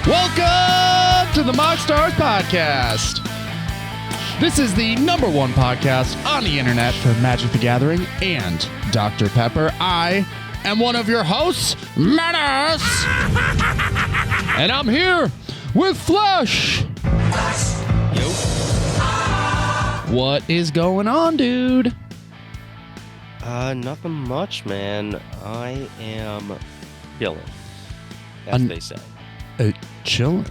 Welcome to the MoxStars podcast. This is the #1 podcast on the internet for Magic the Gathering and Dr. Pepper. I am one of your hosts, Menace. And I'm here with Flush. Yo. What is going on, dude? Nothing much, man. I am chilling, as they say. Chilling.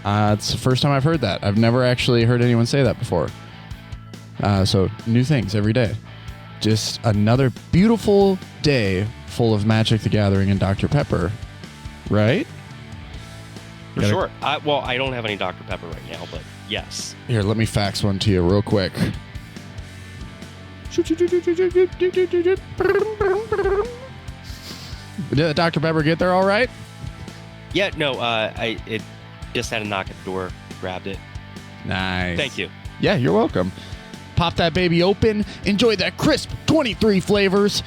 It's the first time I've heard that. I've never actually heard anyone say that before. So new things every day. Just another beautiful day full of Magic the Gathering and Dr. Pepper, right? For sure. I don't have any Dr. Pepper right now, but yes. Here, let me fax one to you real quick. Did Dr. Pepper get there all right? Yeah, no, it just had a knock at the door, grabbed it. Nice. Thank you. Yeah, you're welcome. Pop that baby open. Enjoy that crisp 23 flavors.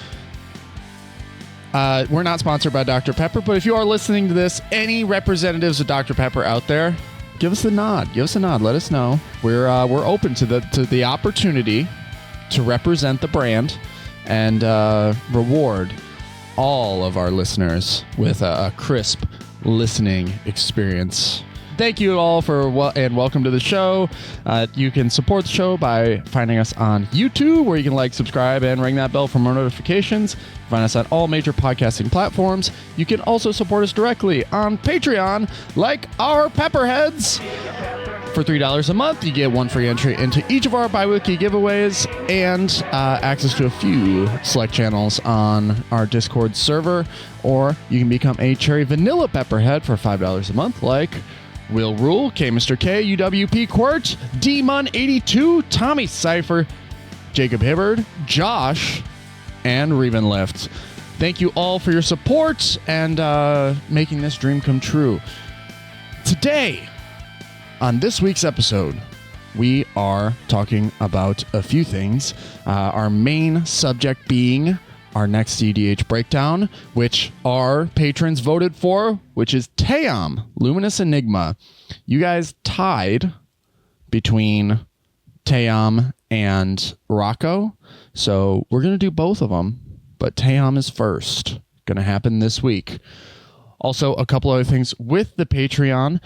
We're not sponsored by Dr. Pepper, but if you are listening to this, any representatives of Dr. Pepper out there, give us a nod. Give us a nod. Let us know. We're open to the opportunity to represent the brand and reward all of our listeners with a crisp listening experience. Thank you all and welcome to the show. You can support the show by finding us on YouTube, where you can like, subscribe, and ring that bell for more notifications. Find us on all major podcasting platforms. You can also support us directly on Patreon, like our Pepperheads. For $3 a month, you get one free entry into each of our bi-weekly giveaways and access to a few select channels on our Discord server. Or you can become a cherry vanilla Pepperhead for $5 a month, like Will Rule, K Mr. K, UWP Quirt, D-Mun82, Tommy Cypher, Jacob Hibbard, Josh, and Reven Lift. Thank you all for your support and making this dream come true. Today, on this week's episode, we are talking about a few things. Our main subject being our next cEDH breakdown, which our patrons voted for, which is Tayam, Luminous Enigma. You guys tied between Tayam and Rocco, so we're going to do both of them, but Tayam is first. Going to happen this week. Also, a couple other things with the Patreon.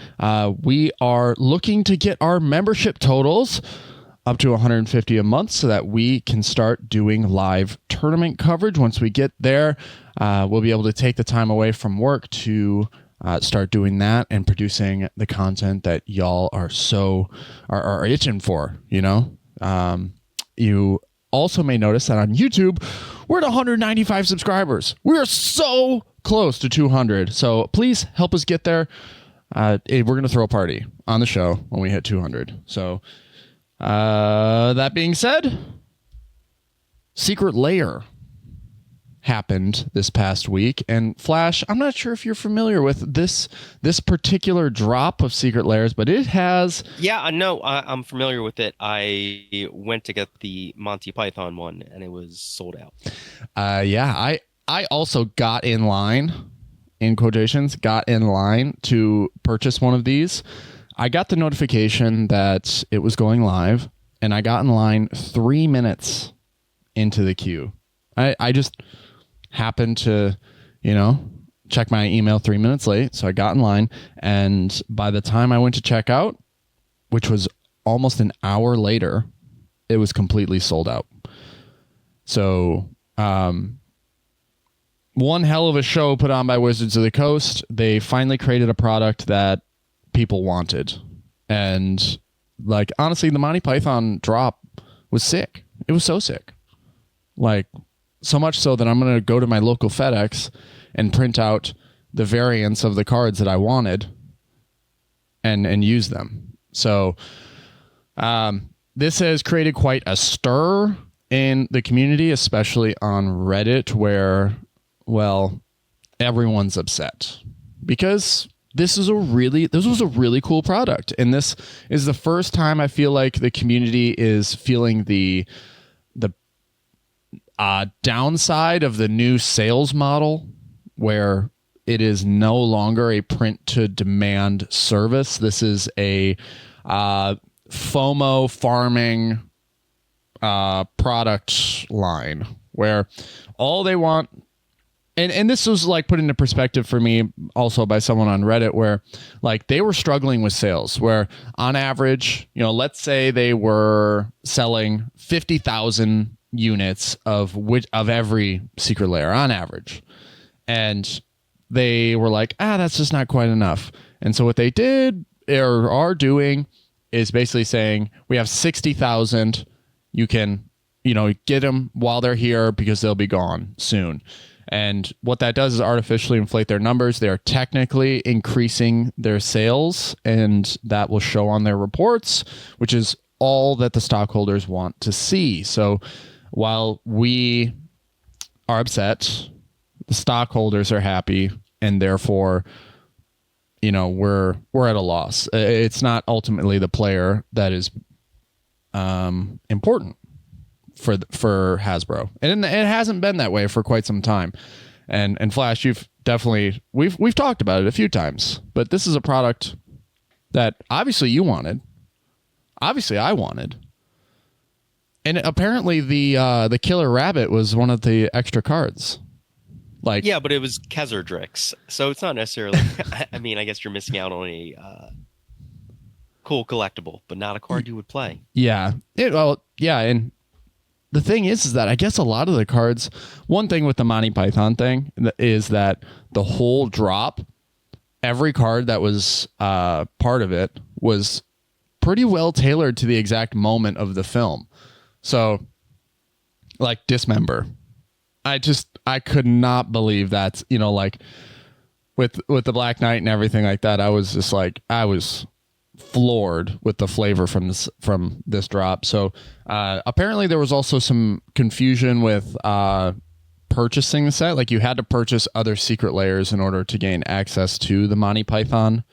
We are looking to get our membership totals up to $150 a month so that we can start doing live tournament coverage. Once we get there, we'll be able to take the time away from work to start doing that and producing the content that y'all are itching for, you know? You also may notice that on YouTube, we're at 195 subscribers. We are so close to 200. So please help us get there. We're going to throw a party on the show when we hit 200. So that being said, Secret Lair happened this past week, and Flash, I'm not sure if you're familiar with this particular drop of Secret Lairs, but it has... Yeah, no, I'm familiar with it. I went to get the Monty Python one, and it was sold out. Yeah, I also got in line, in quotations, got in line to purchase one of these. I got the notification that it was going live, and I got in line 3 minutes into the queue. I just happened to, check my email 3 minutes late, so I got in line, and by the time I went to check out, which was almost an hour later, it was completely sold out. So, one hell of a show put on by Wizards of the Coast. They finally created a product that people wanted. And, honestly, the Monty Python drop was sick. It was so sick. So much so that I'm going to go to my local FedEx and print out the variants of the cards that I wanted and use them. So, this has created quite a stir in the community, especially on Reddit, where... well, everyone's upset because this was a really cool product. And this is the first time I feel like the community is feeling the downside of the new sales model where it is no longer a print to demand service. This is a FOMO farming product line where all they want, and this was like put into perspective for me also by someone on Reddit, where like they were struggling with sales, where on average, let's say they were selling 50,000 units of every secret lair on average, and they were like, that's just not quite enough. And so what they did or are doing is basically saying, we have 60,000. You can, get them while they're here because they'll be gone soon. And what that does is artificially inflate their numbers. They are technically increasing their sales, and that will show on their reports, which is all that the stockholders want to see. So while we are upset, the stockholders are happy, and therefore, we're at a loss. It's not ultimately the player that is important for Hasbro, and it hasn't been that way for quite some time. And Flash, you've definitely we've talked about it a few times, but this is a product that obviously you wanted, obviously I wanted, and apparently the Killer Rabbit was one of the extra cards. Like, yeah, but it was Khazardrix, so it's not necessarily. I mean, I guess you're missing out on a cool collectible, but not a card you would play. Yeah, and the thing is that I guess a lot of the cards, one thing with the Monty Python thing is that the whole drop, every card that was part of it was pretty well tailored to the exact moment of the film. So, like Dismember, I could not believe that's, like with the Black Knight and everything like that. I was just like, I was floored with the flavor from this drop. So apparently there was also some confusion with purchasing the set. Like, you had to purchase other secret layers in order to gain access to the Monty Python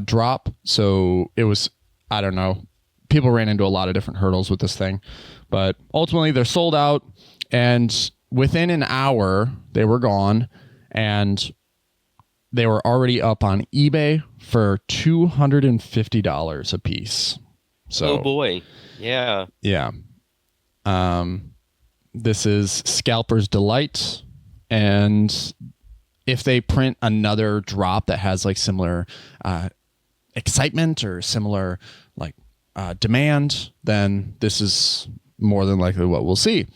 drop. So it was, I don't know, people ran into a lot of different hurdles with this thing, but ultimately they're sold out, and within an hour they were gone, and they were already up on eBay for $250 a piece. So, oh boy. Yeah. Yeah. This is Scalper's Delight. And if they print another drop that has like similar excitement or similar like demand, then this is more than likely what we'll see.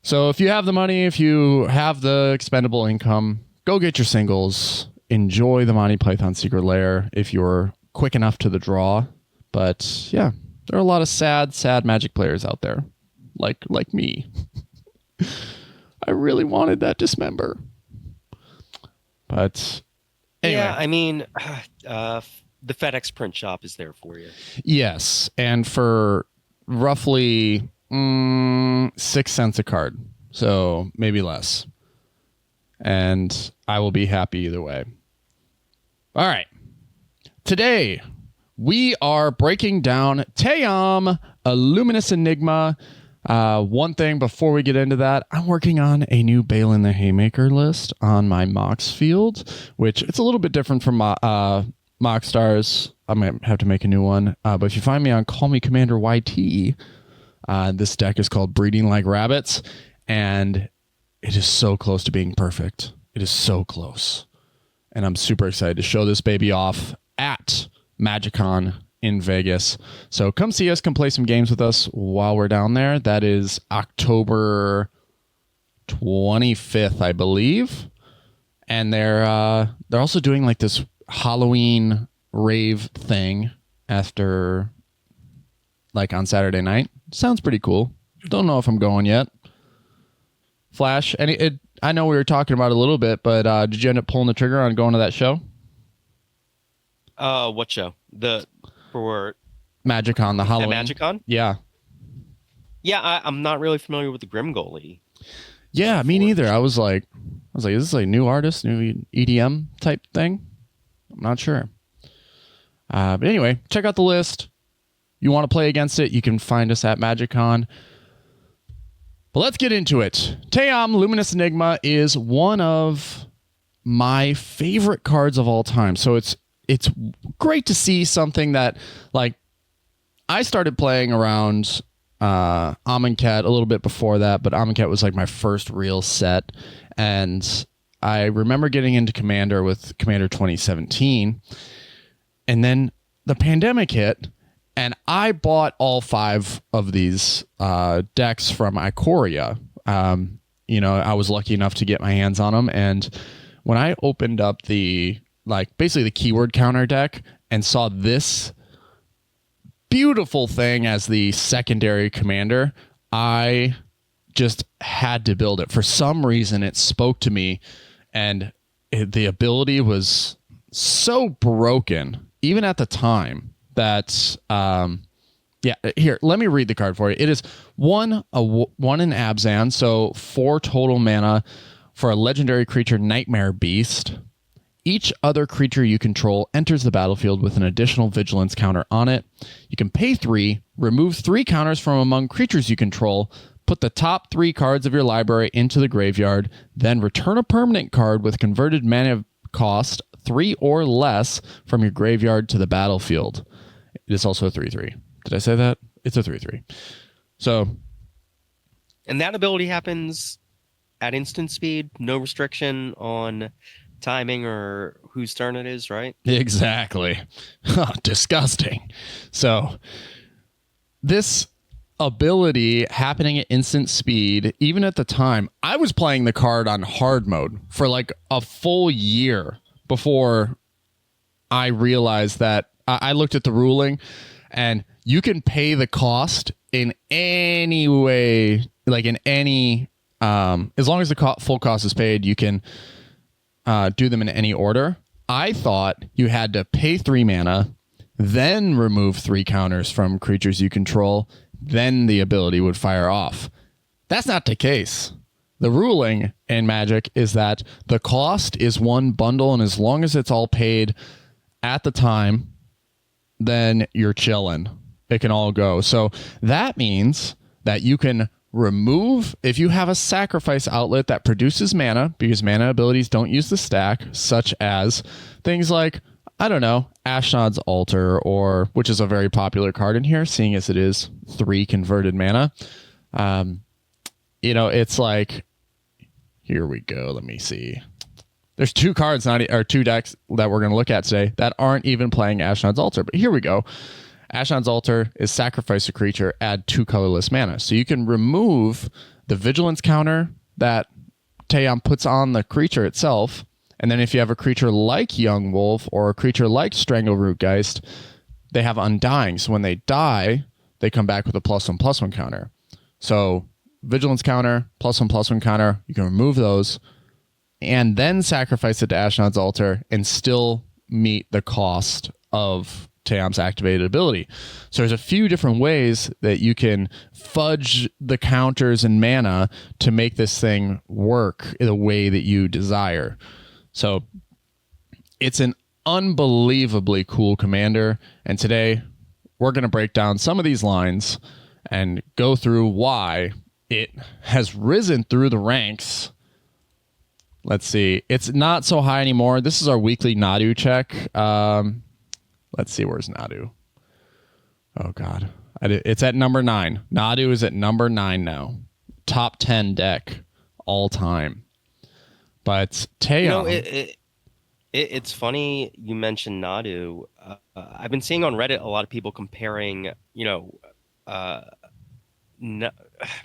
So if you have the money, if you have the expendable income, go get your singles. Enjoy the Monty Python Secret Lair if you're quick enough to the draw. But yeah, there are a lot of sad Magic players out there, like me. I really wanted that Dismember. But anyway. Yeah, I mean, the FedEx print shop is there for you. Yes, and for roughly 6 cents a card, so maybe less. And I will be happy either way. All right. Today, we are breaking down Tayam, a Luminous Enigma. One thing before we get into that, I'm working on a new Balin the Haymaker list on my Mox field, which it's a little bit different from MoxStars. I might have to make a new one. But if you find me on Call Me Commander YT, this deck is called Breeding Like Rabbits, and it is so close to being perfect. It is so close. And I'm super excited to show this baby off at MagicCon in Vegas. So come see us, come play some games with us while we're down there. That is October 25th, I believe. And they're also doing like this Halloween rave thing after, like, on Saturday night. Sounds pretty cool. Don't know if I'm going yet. Flash, I know we were talking about it a little bit, but did you end up pulling the trigger on going to that show? What show? For MagicCon, the Halloween. MagicCon? Yeah. Yeah, I'm not really familiar with the Grim Goalie. Yeah, me neither. I was like, is this like new artist, new EDM type thing? I'm not sure. But anyway, check out the list. You want to play against it, you can find us at MagicCon. But let's get into it. Tayam Luminous Enigma is one of my favorite cards of all time. So it's great to see something that, like, I started playing around Amonkhet a little bit before that, but Amonkhet was like my first real set. And I remember getting into Commander with Commander 2017. And then the pandemic hit, and I bought all 5 of these decks from Ikoria. I was lucky enough to get my hands on them. And when I opened up basically the keyword counter deck and saw this beautiful thing as the secondary commander, I just had to build it. For some reason, it spoke to me, and the ability was so broken, even at the time, that here, let me read the card for you. It is 1 in Abzan, so 4 total mana for a legendary creature, Nightmare Beast. Each other creature you control enters the battlefield with an additional vigilance counter on it. You can pay 3, remove 3 counters from among creatures you control, put the top 3 cards of your library into the graveyard, then return a permanent card with converted mana cost 3 or less from your graveyard to the battlefield. It is also a 3/3. Did I say that? It's a 3/3. So, and that ability happens at instant speed, no restriction on timing or whose turn it is, right? Exactly. Disgusting. So, this ability happening at instant speed, even at the time, I was playing the card on hard mode for like a full year before I realized that I looked at the ruling, and you can pay the cost in any way, like in any, as long as the full cost is paid, you can do them in any order. I thought you had to pay 3 mana, then remove 3 counters from creatures you control, then the ability would fire off. That's not the case. The ruling in Magic is that the cost is one bundle, and as long as it's all paid at the time, then you're chilling. It can all go. So that means that you can remove, if you have a sacrifice outlet that produces mana, because mana abilities don't use the stack, such as things like, I don't know, Ashnod's Altar, or which is a very popular card in here, seeing as it is 3 converted mana. It's like, here we go. Let me see. There's 2 cards, or 2 decks that we're going to look at today that aren't even playing Ashnod's Altar. But here we go. Ashnod's Altar is sacrifice a creature, add 2 colorless mana. So you can remove the vigilance counter that Tayam puts on the creature itself. And then if you have a creature like Young Wolf or a creature like Strangleroot Geist, they have Undying. So when they die, they come back with a +1/+1 counter. So vigilance counter, +1/+1 counter, you can remove those and then sacrifice it to Ashnod's Altar and still meet the cost of Tayam's activated ability. So there's a few different ways that you can fudge the counters and mana to make this thing work in the way that you desire. So it's an unbelievably cool commander, and today we're going to break down some of these lines and go through why it has risen through the ranks. Let's see. It's not so high anymore. This is our weekly Nadu check. Let's see. Where's Nadu? Oh, God. It's at number 9. Nadu is at number 9 now. Top 10 deck all time. But Tayam... It's funny you mentioned Nadu. I've been seeing on Reddit a lot of people comparing,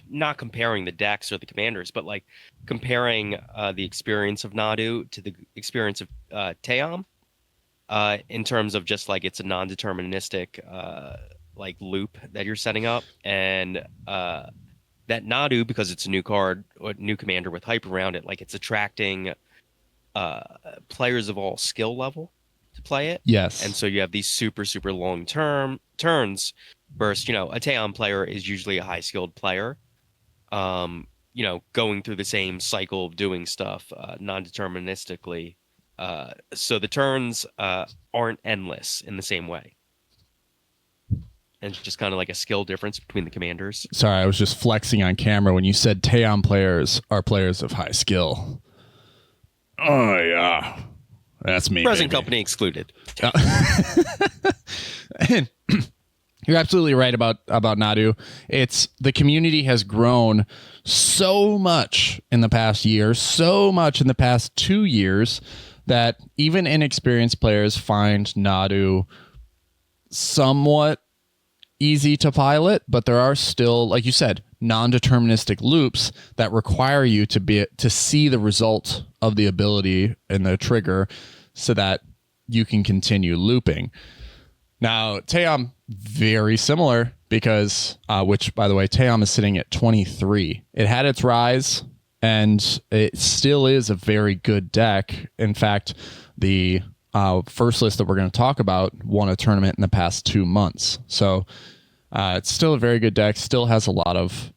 not comparing the decks or the commanders, but like comparing the experience of Nadu to the experience of Tayam, in terms of just like it's a non-deterministic like loop that you're setting up, and that Nadu, because it's a new card or new commander with hype around it, like it's attracting players of all skill level to play it. Yes. And so you have these super long turns versus, a Tayam player is usually a high skilled player, going through the same cycle of doing stuff non-deterministically. So the turns aren't endless in the same way. And it's just kind of like a skill difference between the commanders. Sorry, I was just flexing on camera when you said Tayam players are players of high skill. Oh, yeah. That's me. Present baby. company excluded. And you're absolutely right about Nadu. It's the community has grown so much in the past year, so much in the past 2 years, that even inexperienced players find Nadu somewhat easy to pilot, but there are still, like you said, non-deterministic loops that require you to see the result of the ability and the trigger so that you can continue looping. Now, Tayam, very similar because, which, by the way, Tayam is sitting at 23. It had its rise, and it still is a very good deck. In fact, the first list that we're going to talk about won a tournament in the past 2 months. So it's still a very good deck, still has a lot of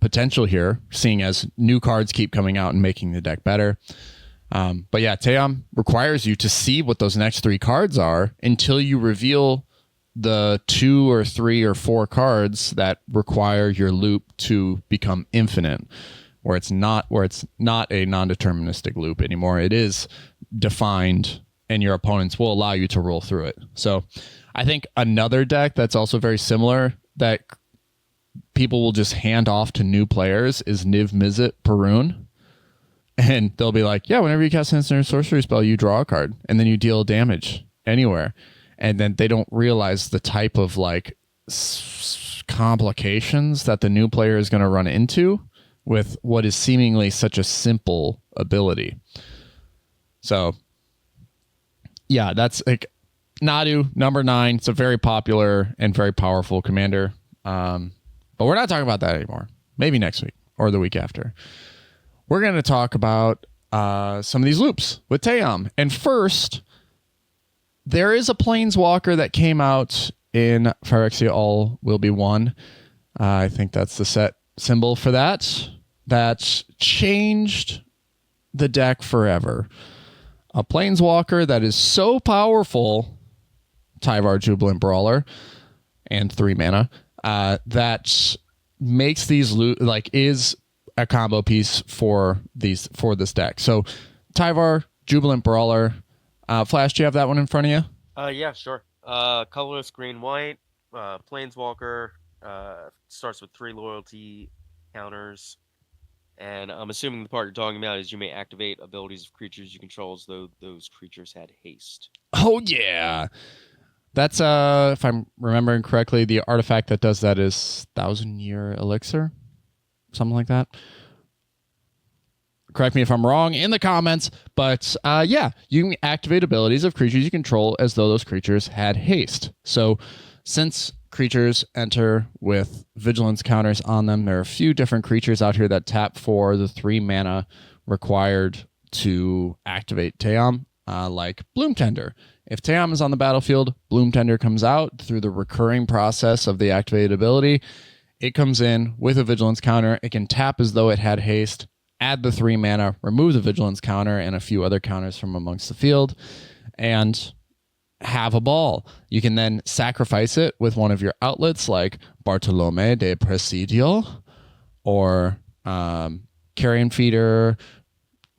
potential here, seeing as new cards keep coming out and making the deck better. But yeah, Tayam requires you to see what those next 3 cards are until you reveal the 2 or 3 or 4 cards that require your loop to become infinite, where it's not a non-deterministic loop anymore. It is defined, and your opponents will allow you to roll through it. So I think another deck that's also very similar that people will just hand off to new players is Niv Mizzet Perun. And they'll be like, yeah, whenever you cast an instant or sorcery spell, you draw a card, and then you deal damage anywhere. And then they don't realize the type of like complications that the new player is going to run into with what is seemingly such a simple ability. So, yeah, that's like Nadu, number 9. It's a very popular and very powerful commander. But we're not talking about that anymore. Maybe next week or the week after. We're going to talk about some of these loops with Tayam. And first, there is a Planeswalker that came out in Phyrexia All Will Be One. I think that's the set symbol for that. That changed the deck forever. A Planeswalker that is so powerful, Tyvar Jubilant Brawler, and 3 mana, that makes these is a combo piece for this deck. So Tyvar, Jubilant Brawler. Flash, do you have that one in front of you? Yeah, sure. Colorless green white, Planeswalker, starts with 3 loyalty counters. And I'm assuming the part you're talking about is you may activate abilities of creatures you control as though those creatures had haste. Oh yeah. That's if I'm remembering correctly, the artifact that does that is 1,000-Year Elixir. Something like that. Correct me if I'm wrong in the comments, but yeah, you can activate abilities of creatures you control as though those creatures had haste. So since creatures enter with vigilance counters on them, there are a few different creatures out here that tap for the 3 mana required to activate Tayam, like Bloom Tender. If Tayam is on the battlefield, Bloom Tender comes out through the recurring process of the activated ability. It comes in with a vigilance counter. It can tap as though it had haste, add the 3 mana, remove the vigilance counter and a few other counters from amongst the field, and have a ball. You can then sacrifice it with one of your outlets like Bartolome de Presidio or Carrion Feeder,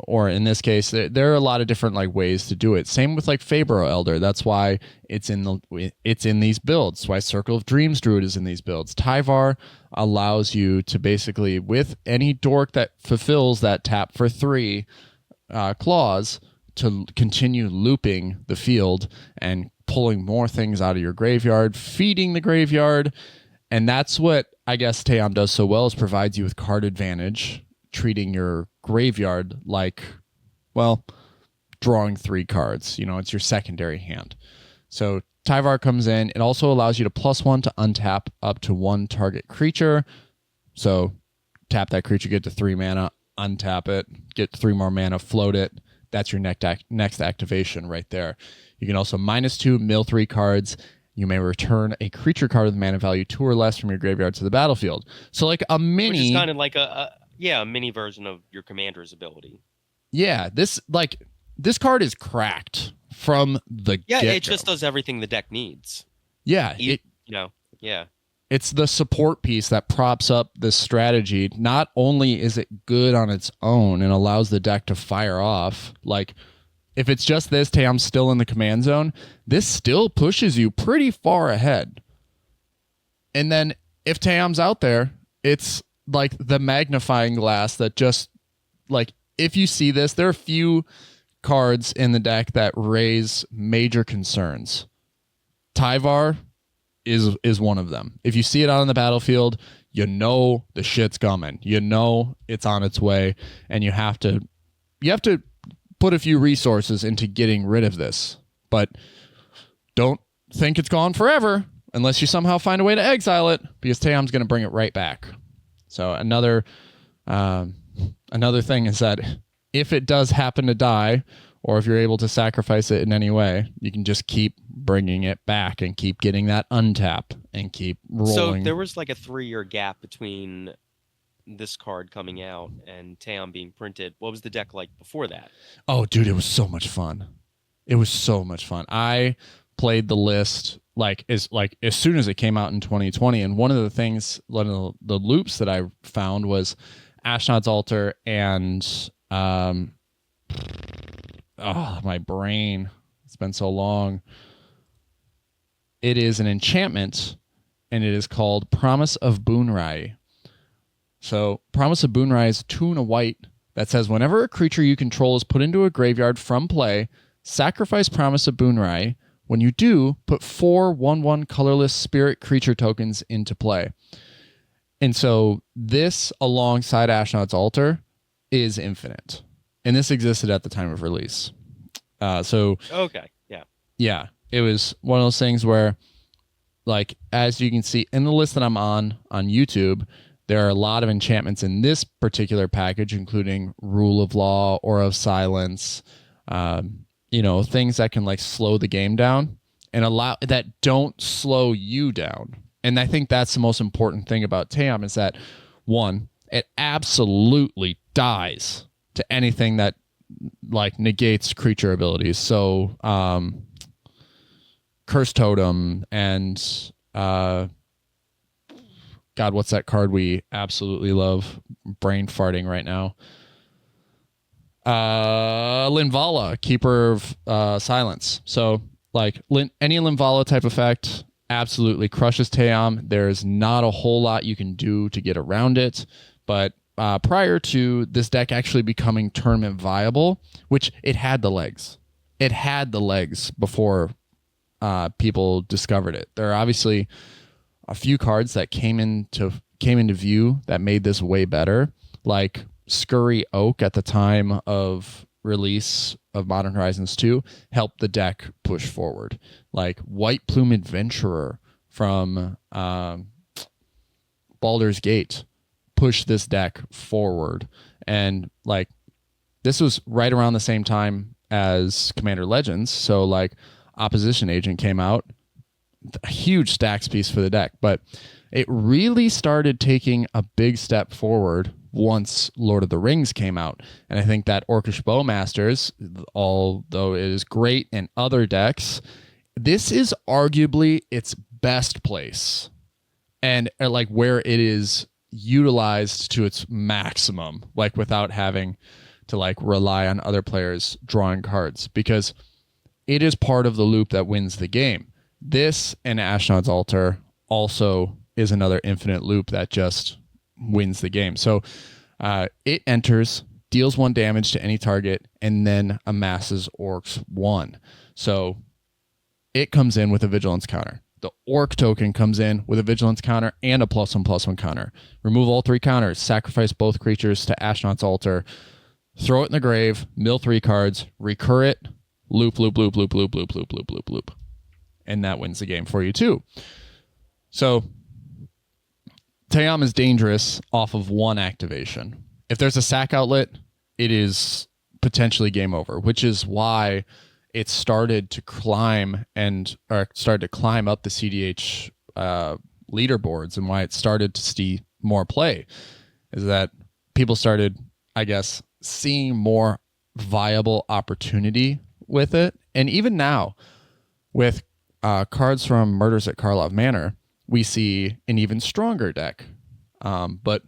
or in this case, there are a lot of different ways to do it. Same with Fabro Elder. That's why it's in these builds. That's why Circle of Dreams Druid is in these builds. Tyvar allows you to basically, with any dork that fulfills that tap for 3 clause, to continue looping the field and pulling more things out of your graveyard, feeding the graveyard. And that's what I guess Tayam does so well, is provides you with card advantage, treating your graveyard like, well, drawing 3 cards. It's your secondary hand. So Tyvar comes in. It also allows you to +1 to untap up to 1 target creature. So tap that creature, get to 3 mana, untap it, get 3 more mana, float it. That's your next activation right there. You can also -2, mill 3 cards. You may return a creature card with mana value 2 or less from your graveyard to the battlefield. So a mini... Which is kind of like a mini version of your commander's ability. Yeah, this card is cracked from the get-go. It just does everything the deck needs. Yeah. Yeah. it's the support piece that props up this strategy. Not only is it good on its own and allows the deck to fire off, like if it's just this, Tayam's still in the command zone, this still pushes you pretty far ahead. And then if Tayam's out there, it's like the magnifying glass that just, like, if you see this, there are a few cards in the deck that raise major concerns. Tyvar is one of them. If you see it out on the battlefield, you know the shit's coming. You know it's on its way, and you have to put a few resources into getting rid of this. But don't think it's gone forever unless you somehow find a way to exile it, because Tayam's going to bring it right back. So another thing is that if it does happen to die, or if you're able to sacrifice it in any way, you can just keep bringing it back and keep getting that untap and keep rolling. So there was like a 3-year gap between this card coming out and Tayam being printed. What was the deck like before that? Oh, dude, it was so much fun. It was so much fun. I played the list as soon as it came out in 2020, and one of the loops that I found was Ashnod's Altar and my brain. It's been so long. It is an enchantment, and it is called Promise of Boonrai. So Promise of Boonrai is 2 and a white that says whenever a creature you control is put into a graveyard from play, sacrifice Promise of Boonrai. When you do, put 4 1/1 colorless spirit creature tokens into play. And so this, alongside Ashnod's Altar, is infinite. And this existed at the time of release. Okay, yeah. Yeah, it was one of those things where, like, as you can see in the list that I'm on YouTube, there are a lot of enchantments in this particular package, including Rule of Law, Aura of Silence, things that can like slow the game down and allow that don't slow you down. And I think that's the most important thing about Tayam is that, one, it absolutely dies to anything that like negates creature abilities. So Curse Totem and God, what's that card we absolutely love? Brain farting right now. Linvala, Keeper of Silence. So like any Linvala type effect absolutely crushes Tayam. There's not a whole lot you can do to get around it, but prior to this deck actually becoming tournament viable, which it had the legs. It had the legs before people discovered it. There are obviously a few cards that came into view that made this way better, like Scurry Oak at the time of release of Modern Horizons 2 helped the deck push forward. Like White Plume Adventurer from Baldur's Gate push this deck forward. And like this was right around the same time as Commander Legends, so like Opposition Agent came out, a huge stacks piece for the deck, but it really started taking a big step forward once Lord of the Rings came out. And I think that Orcish Bowmasters, although it is great in other decks, this is arguably its best place and like where it is utilized to its maximum, like without having to like rely on other players drawing cards, because it is part of the loop that wins the game. This and Ashnod's Altar also is another infinite loop that just wins the game. So it enters, deals 1 damage to any target, and then amasses Orcs 1. So it comes in with a Vigilance counter. The Orc token comes in with a Vigilance counter and a +1/+1 counter. Remove all 3 counters, sacrifice both creatures to Ashnod's Altar, throw it in the grave, mill 3 cards, recur it, loop, loop, loop, loop, loop, loop, loop, loop, loop, loop. And that wins the game for you too. So Tayam is dangerous off of 1 activation. If there's a sack outlet, it is potentially game over, which is why it started to climb up the cEDH leaderboards, and why it started to see more play is that people started, I guess, seeing more viable opportunity with it. And even now with cards from Murders at Karlov Manor, we see an even stronger deck. But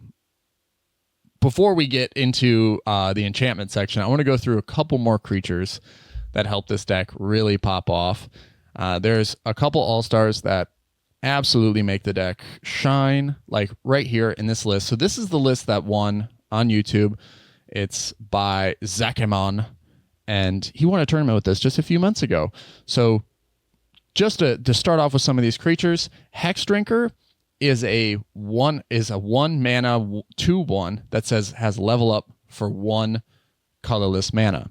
before we get into the enchantment section, I want to go through a couple more creatures that help this deck really pop off. There's a couple all-stars that absolutely make the deck shine, like right here in this list. So this is the list that won on YouTube. It's by Zakemon, and he won a tournament with this just a few months ago. So just to start off with some of these creatures, Hex Drinker is a 1 mana 2/1 that says has level up for 1 colorless mana.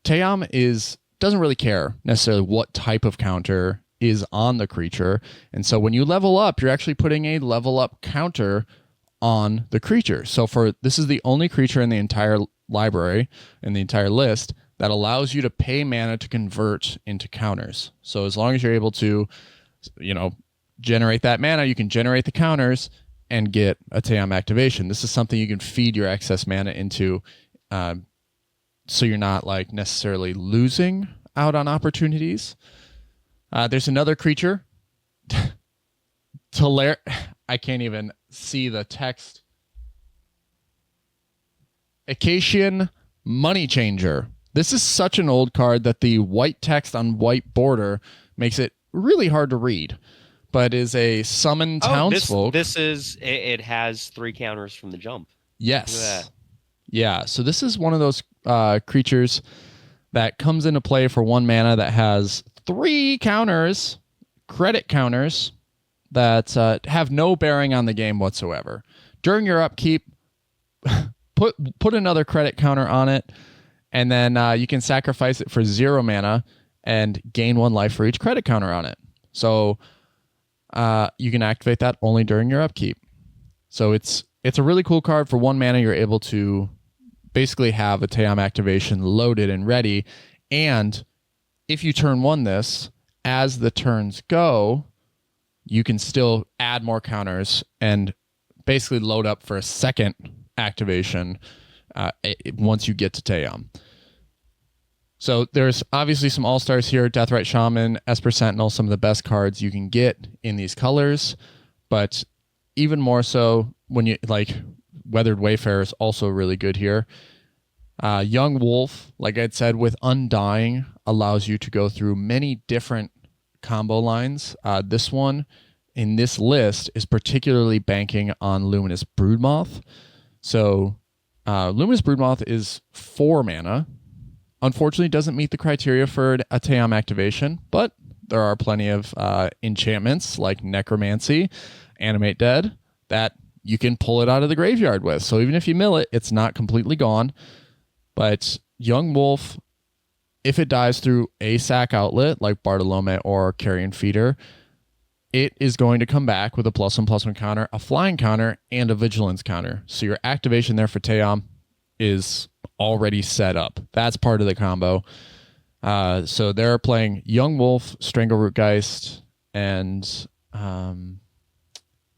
Tayam doesn't really care necessarily what type of counter is on the creature, and so when you level up, you're actually putting a level up counter on the creature. So this is the only creature in the entire library, in the entire list, that allows you to pay mana to convert into counters. So as long as you're able to, generate that mana, you can generate the counters and get a Tayam activation. This is something you can feed your excess mana into, so you're not like necessarily losing out on opportunities. There's another creature, I can't even see the text. Acacian Money Changer. This is such an old card that the white text on white border makes it really hard to read, but is a summon townsfolk. It has 3 counters from the jump. Yes. Yeah. So this is one of those creatures that comes into play for 1 mana that has 3 counters, credit counters, that have no bearing on the game whatsoever. During your upkeep, put another credit counter on it, and then you can sacrifice it for 0 mana and gain 1 life for each credit counter on it. So you can activate that only during your upkeep. So it's a really cool card. For 1 mana, you're able to basically have a Tayam activation loaded and ready. And if you turn 1 this, as the turns go, you can still add more counters and basically load up for a second activation once you get to Tayam. So there's obviously some all-stars here: Deathrite Shaman, Esper Sentinel, some of the best cards you can get in these colors. But even more so when you Weathered Wayfarer is also really good here. Young Wolf, like I'd said, with Undying, allows you to go through many different combo lines. This one in this list is particularly banking on Luminous Broodmoth. So Luminous Broodmoth is 4 mana. Unfortunately, doesn't meet the criteria for a Tayam activation, but there are plenty of enchantments like Necromancy, Animate Dead, that you can pull it out of the graveyard with. So even if you mill it, it's not completely gone. But Young Wolf, if it dies through a sack outlet like Bartolome or Carrion Feeder, it is going to come back with a +1/+1 counter, a flying counter, and a vigilance counter. So your activation there for Tayam is already set up. That's part of the combo. So they're playing Young Wolf, Strangleroot Geist, and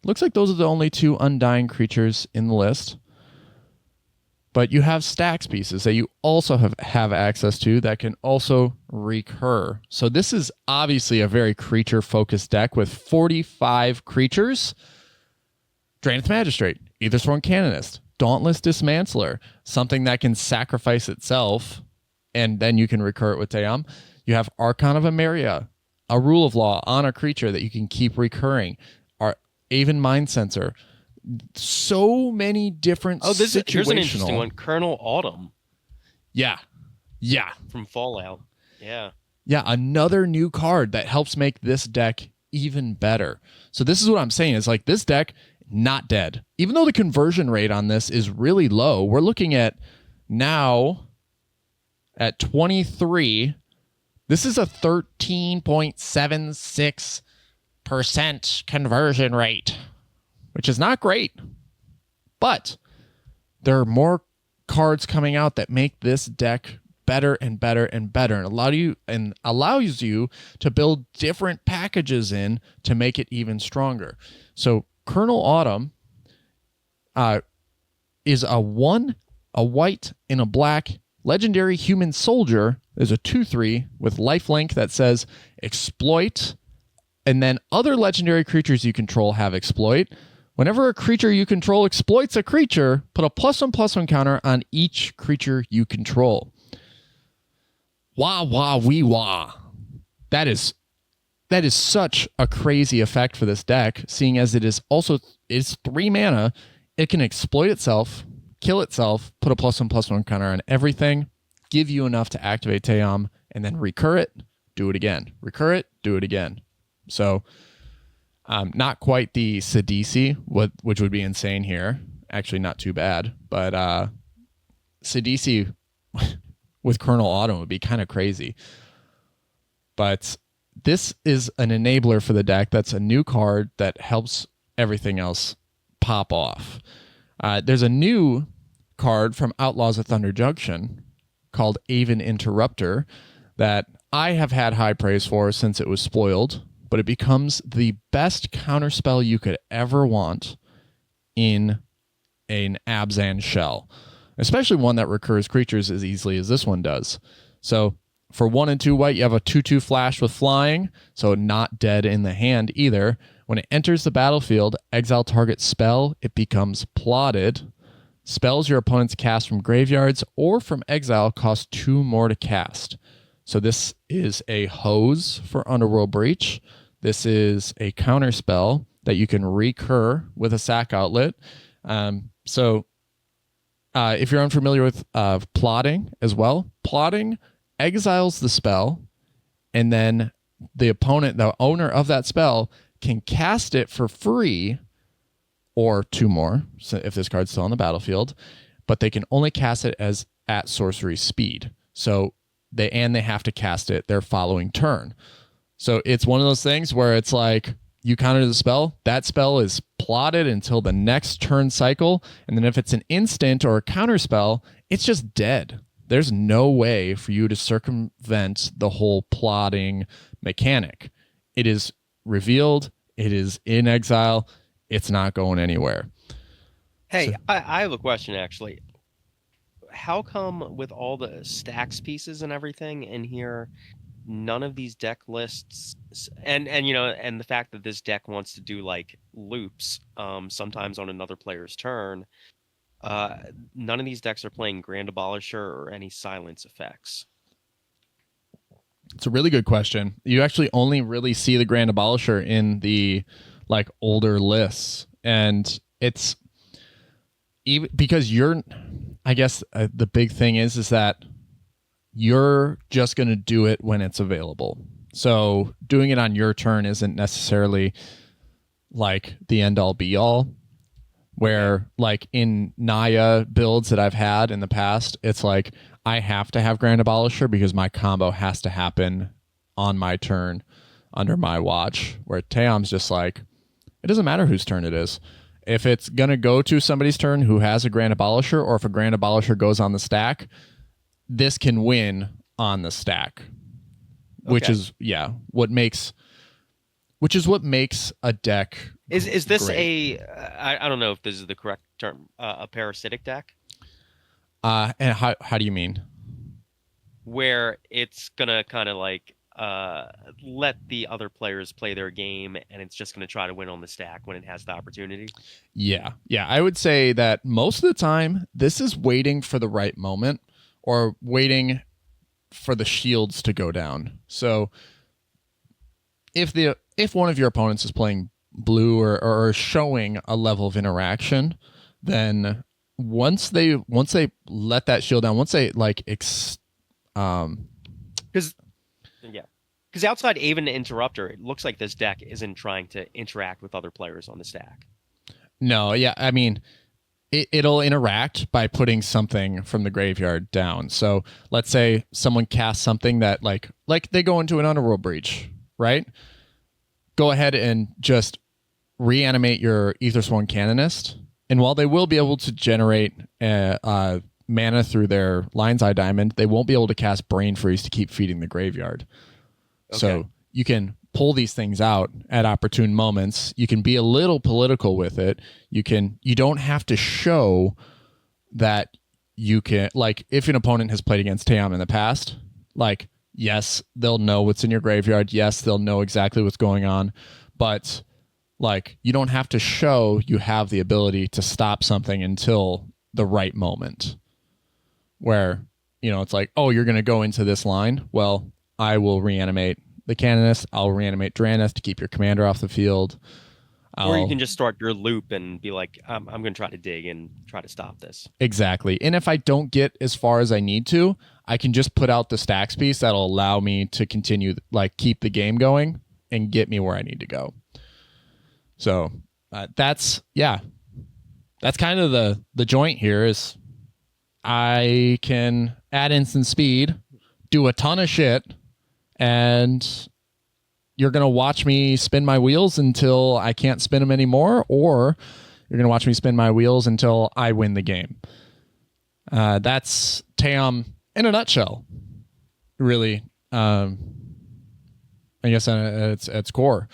looks like those are the only 2 Undying creatures in the list. But you have stacks pieces that you also have access to that can also recur. So this is obviously a very creature-focused deck with 45 creatures. Draenith Magistrate, Aethersworn Canonist, Dauntless Dismantler, something that can sacrifice itself, and then you can recur it with Tayam. You have Archon of Emeria, a Rule of Law on a creature that you can keep recurring. Aven Mind Sensor. So many different situational. Here's an interesting one. Colonel Autumn. Yeah. From Fallout. Yeah. Yeah, another new card that helps make this deck even better. So this is what I'm saying is this deck, not dead. Even though the conversion rate on this is really low, we're looking at now at 23. This is a 13.76% conversion rate, which is not great, but there are more cards coming out that make this deck better and better and better, and allows you to build different packages in to make it even stronger. So Colonel Autumn is a white and a black legendary human soldier. There's a 2/3 with lifelink that says exploit And then other legendary creatures you control have exploit. Whenever a creature you control exploits a creature, put a +1/+1 counter on each creature you control. Wah, wah, wee, wah. That is such a crazy effect for this deck, seeing as it's 3 mana. It can exploit itself, kill itself, put a +1/+1 counter on everything, give you enough to activate Tayam, and then recur it, do it again. Recur it, do it again. So, not quite the cEDH, which would be insane here. Actually, not too bad. But cEDH with Colonel Autumn would be kind of crazy. But this is an enabler for the deck. That's a new card that helps everything else pop off. There's a new card from Outlaws of Thunder Junction called Aven Interrupter that I have had high praise for since it was spoiled, but it becomes the best counterspell you could ever want in an Abzan shell, especially one that recurs creatures as easily as this one does. So for 1 and 2 white, you have a 2/2 flash with flying, so not dead in the hand either. When it enters the battlefield, exile target spell, it becomes plotted. Spells your opponents cast from graveyards or from exile cost 2 more to cast. So this is a hose for Underworld Breach. This is a counter spell that you can recur with a sack outlet. If you're unfamiliar with plotting as well, plotting exiles the spell, and then the opponent, the owner of that spell, can cast it for free or 2 more, so if this card's still on the battlefield, but they can only cast it as at sorcery speed. So they have to cast it their following turn. So it's one of those things where it's like you counter the spell, that spell is plotted until the next turn cycle, and then if it's an instant or a counter spell, it's just dead. There's no way for you to circumvent the whole plotting mechanic. It is revealed, it is in exile, it's not going anywhere. Hey, so, I have a question actually. How come with all the stacks pieces and everything in here, none of these deck lists and the fact that this deck wants to do like loops sometimes on another player's turn, none of these decks are playing Grand Abolisher or any silence effects? It's a really good question. You actually only really see the Grand Abolisher in the like older lists, and it's even because I guess the big thing is that you're just going to do it when it's available. So doing it on your turn isn't necessarily like the end all be all, where like in Naya builds that I've had in the past, it's like I have to have Grand Abolisher because my combo has to happen on my turn under my watch, where Tayam's just like, it doesn't matter whose turn it is. If it's going to go to somebody's turn who has a Grand Abolisher, or if a Grand Abolisher goes on the stack, this can win on the stack, which is what makes a deck. Is this great. I don't know if this is the correct term, a parasitic deck? And how do you mean? Where it's gonna kind of like let the other players play their game, and it's just gonna try to win on the stack when it has the opportunity. Yeah. I would say that most of the time, this is waiting for the right moment, or waiting for the shields to go down. So if one of your opponents is playing blue or showing a level of interaction, then once they let that shield down, once they like because outside Aven Interrupter, it looks like this deck isn't trying to interact with other players on the stack. No, yeah, I mean, it'll interact by putting something from the graveyard down. So let's say someone casts something that like they go into an Underworld Breach, right? Go ahead and just reanimate your Aethersworn Canonist, and while they will be able to generate mana through their Lion's Eye Diamond, they won't be able to cast Brain Freeze to keep feeding the graveyard. Okay. So you can pull these things out at opportune moments. You can be a little political with it. You don't have to show that you can, like if an opponent has played against Tayam in the past, like Yes, they'll know what's in your graveyard. Yes, they'll know exactly what's going on. But like, you don't have to show you have the ability to stop something until the right moment. Where, it's like, oh, you're going to go into this line. Well, I will reanimate the Canonist. I'll reanimate Draenith to keep your commander off the field. Or you can just start your loop and be like, I'm going to try to dig and try to stop this. Exactly. And if I don't get as far as I need to, I can just put out the stacks piece that'll allow me to continue, like, keep the game going and get me where I need to go. So that's kind of the joint here is I can add instant speed, do a ton of shit, and you're going to watch me spin my wheels until I can't spin them anymore, or you're going to watch me spin my wheels until I win the game. That's Tayam in a nutshell, really. I guess at its core.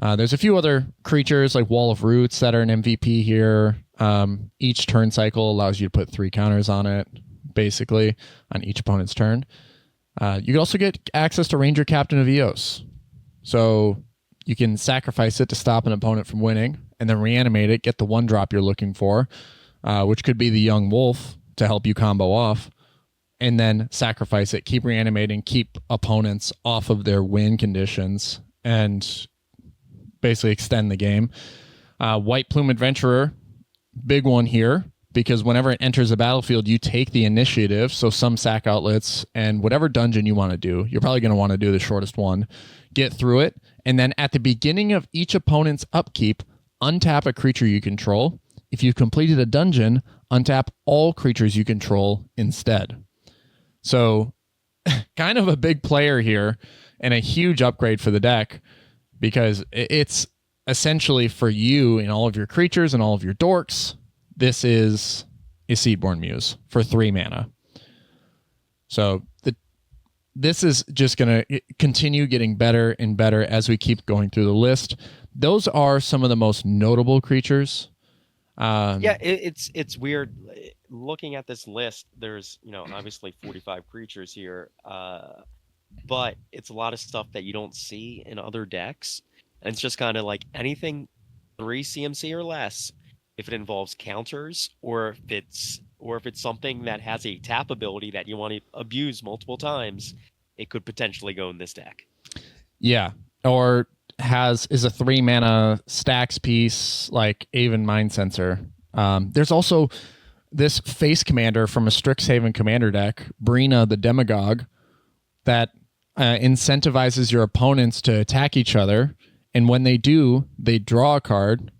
There's a few other creatures like Wall of Roots that are an MVP here. Each turn cycle allows you to put 3 counters on it, basically, on each opponent's turn. You can also get access to Ranger Captain of Eos. So you can sacrifice it to stop an opponent from winning, and then reanimate it, get the 1-drop you're looking for, which could be the Young Wolf to help you combo off, and then sacrifice it, keep reanimating, keep opponents off of their win conditions, and basically extend the game. White Plume Adventurer, big one here, because whenever it enters the battlefield, you take the initiative, so some sack outlets, and whatever dungeon you want to do, you're probably going to want to do the shortest one, get through it, and then at the beginning of each opponent's upkeep, untap a creature you control. If you've completed a dungeon, untap all creatures you control instead. So kind of a big player here and a huge upgrade for the deck, because it's essentially for you and all of your creatures and all of your dorks, this is a Seedborn Muse for 3 mana. So this is just going to continue getting better and better as we keep going through the list. Those are some of the most notable creatures. It's weird looking at this list. There's obviously 45 creatures here, but it's a lot of stuff that you don't see in other decks, and it's just kind of like anything 3 CMC or less. If it involves counters, or if it's something that has a tap ability that you want to abuse multiple times, it could potentially go in this deck. Yeah, or is a 3 mana stacks piece like Aven Mind Sensor. There's also this face commander from a Strixhaven commander deck, Brina the Demagogue, that incentivizes your opponents to attack each other, and when they do, they draw a card,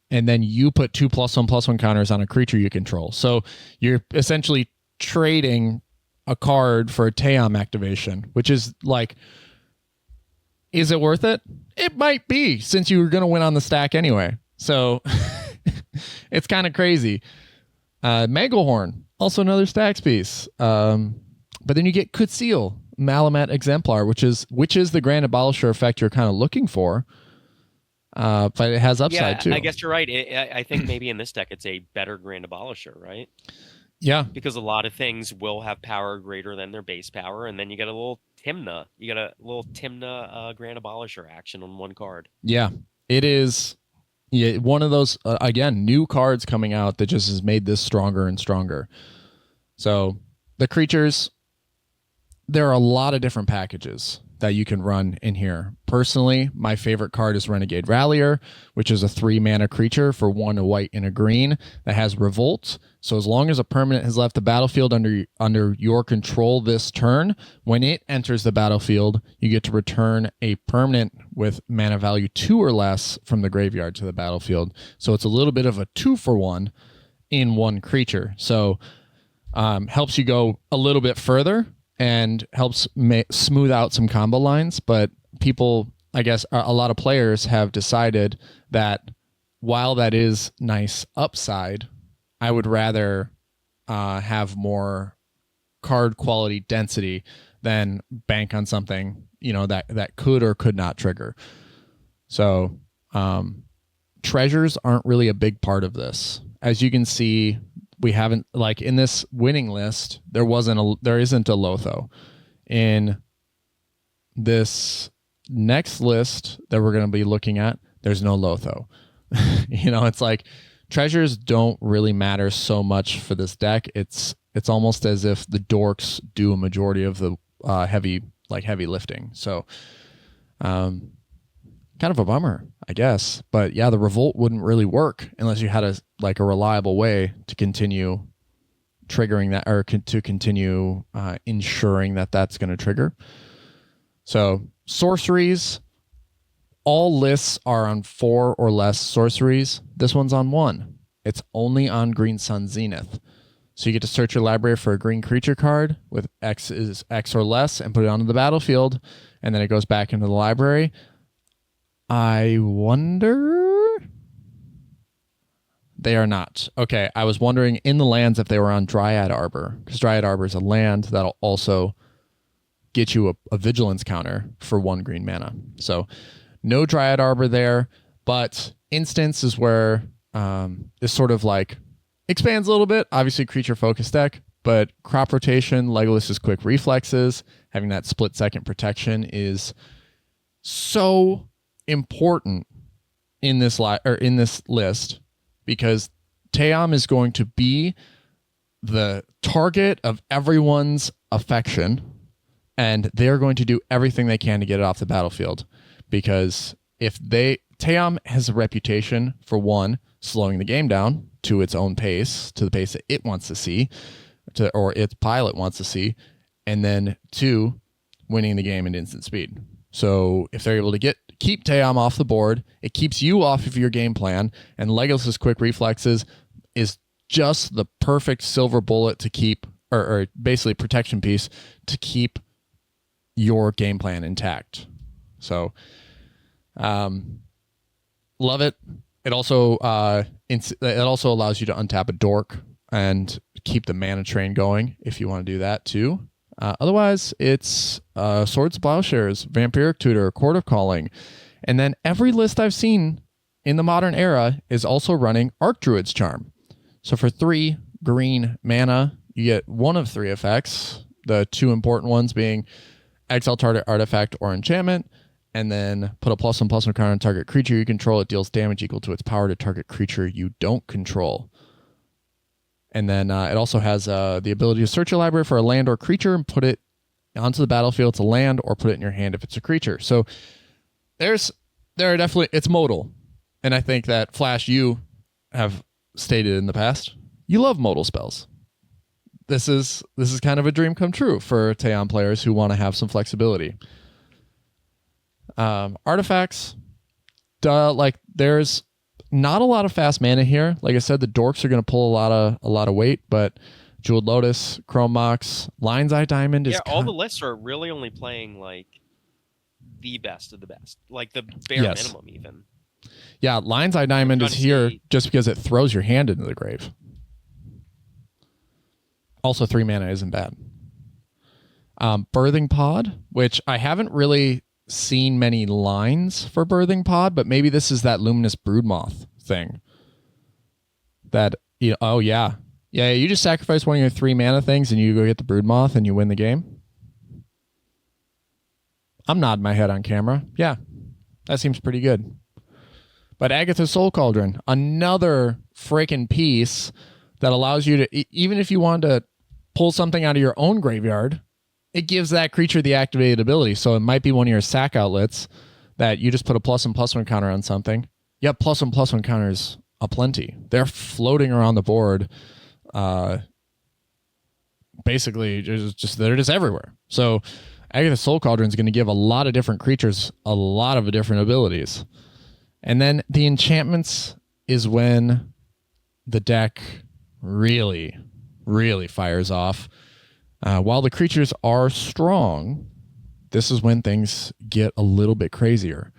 and then you put 2+1/+1 counters on a creature you control. So you're essentially trading a card for a Tayam activation, which is like, is it worth it? It might be, since you were going to win on the stack anyway. So it's kind of crazy. Megalhorn, also another stacks piece. But then you get Kutsil, Malamat Exemplar, which is the Grand Abolisher effect you're kind of looking for. But it has upside too. I guess you're right. I think maybe in this deck it's a better Grand Abolisher, right? Yeah. Because a lot of things will have power greater than their base power, and then you get a little Timna. You get a little Timna Grand Abolisher action on one card. Yeah. It is one of those, again, new cards coming out that just has made this stronger and stronger. So the creatures, there are a lot of different packages that you can run in here. Personally, my favorite card is Renegade Rallier, which is a 3 mana creature for 1 white and a green that has Revolt. So as long as a permanent has left the battlefield under your control this turn, when it enters the battlefield, you get to return a permanent with mana value 2 or less from the graveyard to the battlefield. So it's a little bit of a 2-for-1 in one creature. So helps you go a little bit further and helps smooth out some combo lines. But people, I guess, a lot of players have decided that while that is nice upside, I would rather have more card quality density than bank on something, that could or could not trigger. So treasures aren't really a big part of this. As you can see, we haven't, like in this winning list, there isn't a Lotho. In this next list that we're going to be looking at, there's no Lotho. It's like treasures don't really matter so much for this deck. It's almost as if the dorks do a majority of the heavy lifting. So kind of a bummer, I guess. But yeah, the revolt wouldn't really work unless you had a reliable way to continue triggering that, or to continue ensuring that that's going to trigger. So sorceries, all lists are on 4 or less sorceries. This one's on 1. It's only on Green Sun Zenith. So you get to search your library for a green creature card with X is X or less and put it onto the battlefield, and then it goes back into the library. I wonder... They are not. Okay, I was wondering in the lands if they were on Dryad Arbor, because Dryad Arbor is a land that'll also get you a vigilance counter for 1 green mana. So no Dryad Arbor there, but Instance is where this sort of like expands a little bit. Obviously creature focused deck, but crop rotation, Legolas's quick reflexes, having that split second protection is so important in this list, because Tayam is going to be the target of everyone's affection, and they're going to do everything they can to get it off the battlefield. Because Tayam has a reputation for, 1, slowing the game down to its own pace, to the pace that it wants to see, or its pilot wants to see, and then 2, winning the game at instant speed. So if they're able to keep Tayam off the board, it keeps you off of your game plan, and Legolas's quick reflexes is just the perfect silver bullet to keep, or basically protection piece to keep your game plan intact. So love it. It also allows you to untap a dork and keep the mana train going if you want to do that too. Otherwise, it's Swords, Plowshares, Vampiric Tutor, Court of Calling. And then every list I've seen in the modern era is also running Archdruid's Charm. So for 3 green mana, you get one of 3 effects. The 2 important ones being exile target artifact or enchantment, and then put a +1/+1 counter on target creature you control. It deals damage equal to its power to target creature you don't control. And then it also has the ability to search your library for a land or creature and put it onto the battlefield. It's a land, or put it in your hand if it's a creature. So there are definitely, it's modal. And I think that Flash, you have stated in the past, you love modal spells. This is kind of a dream come true for Tayam players who want to have some flexibility. Artifacts, there's not a lot of fast mana here. Like I said, the dorks are going to pull a lot of weight, but Jeweled Lotus, Chrome Mox, Lion's Eye Diamond is... Yeah, all the lists are really only playing like the best of the best. Like the bare minimum even. Yeah, Lion's Eye Diamond is here just because it throws your hand into the grave. Also, 3 mana isn't bad. Birthing Pod, which I haven't really seen many lines for Birthing Pod, but maybe this is that Luminous Broodmoth thing. That, oh yeah. Yeah, you just sacrifice one of your 3 mana things and you go get the Broodmoth and you win the game. I'm nodding my head on camera. Yeah, that seems pretty good. But Agatha's Soul Cauldron, another freaking piece that allows you to, even if you want to pull something out of your own graveyard, it gives that creature the activated ability. So it might be one of your sack outlets that you just put a +1/+1 counter on something. Yep, +1/+1 counters aplenty. They're floating around the board. Basically, they're just everywhere. So Agatha's Soul Cauldron is going to give a lot of different creatures a lot of different abilities. And then the enchantments is when the deck really, really fires off. While the creatures are strong, this is when things get a little bit crazier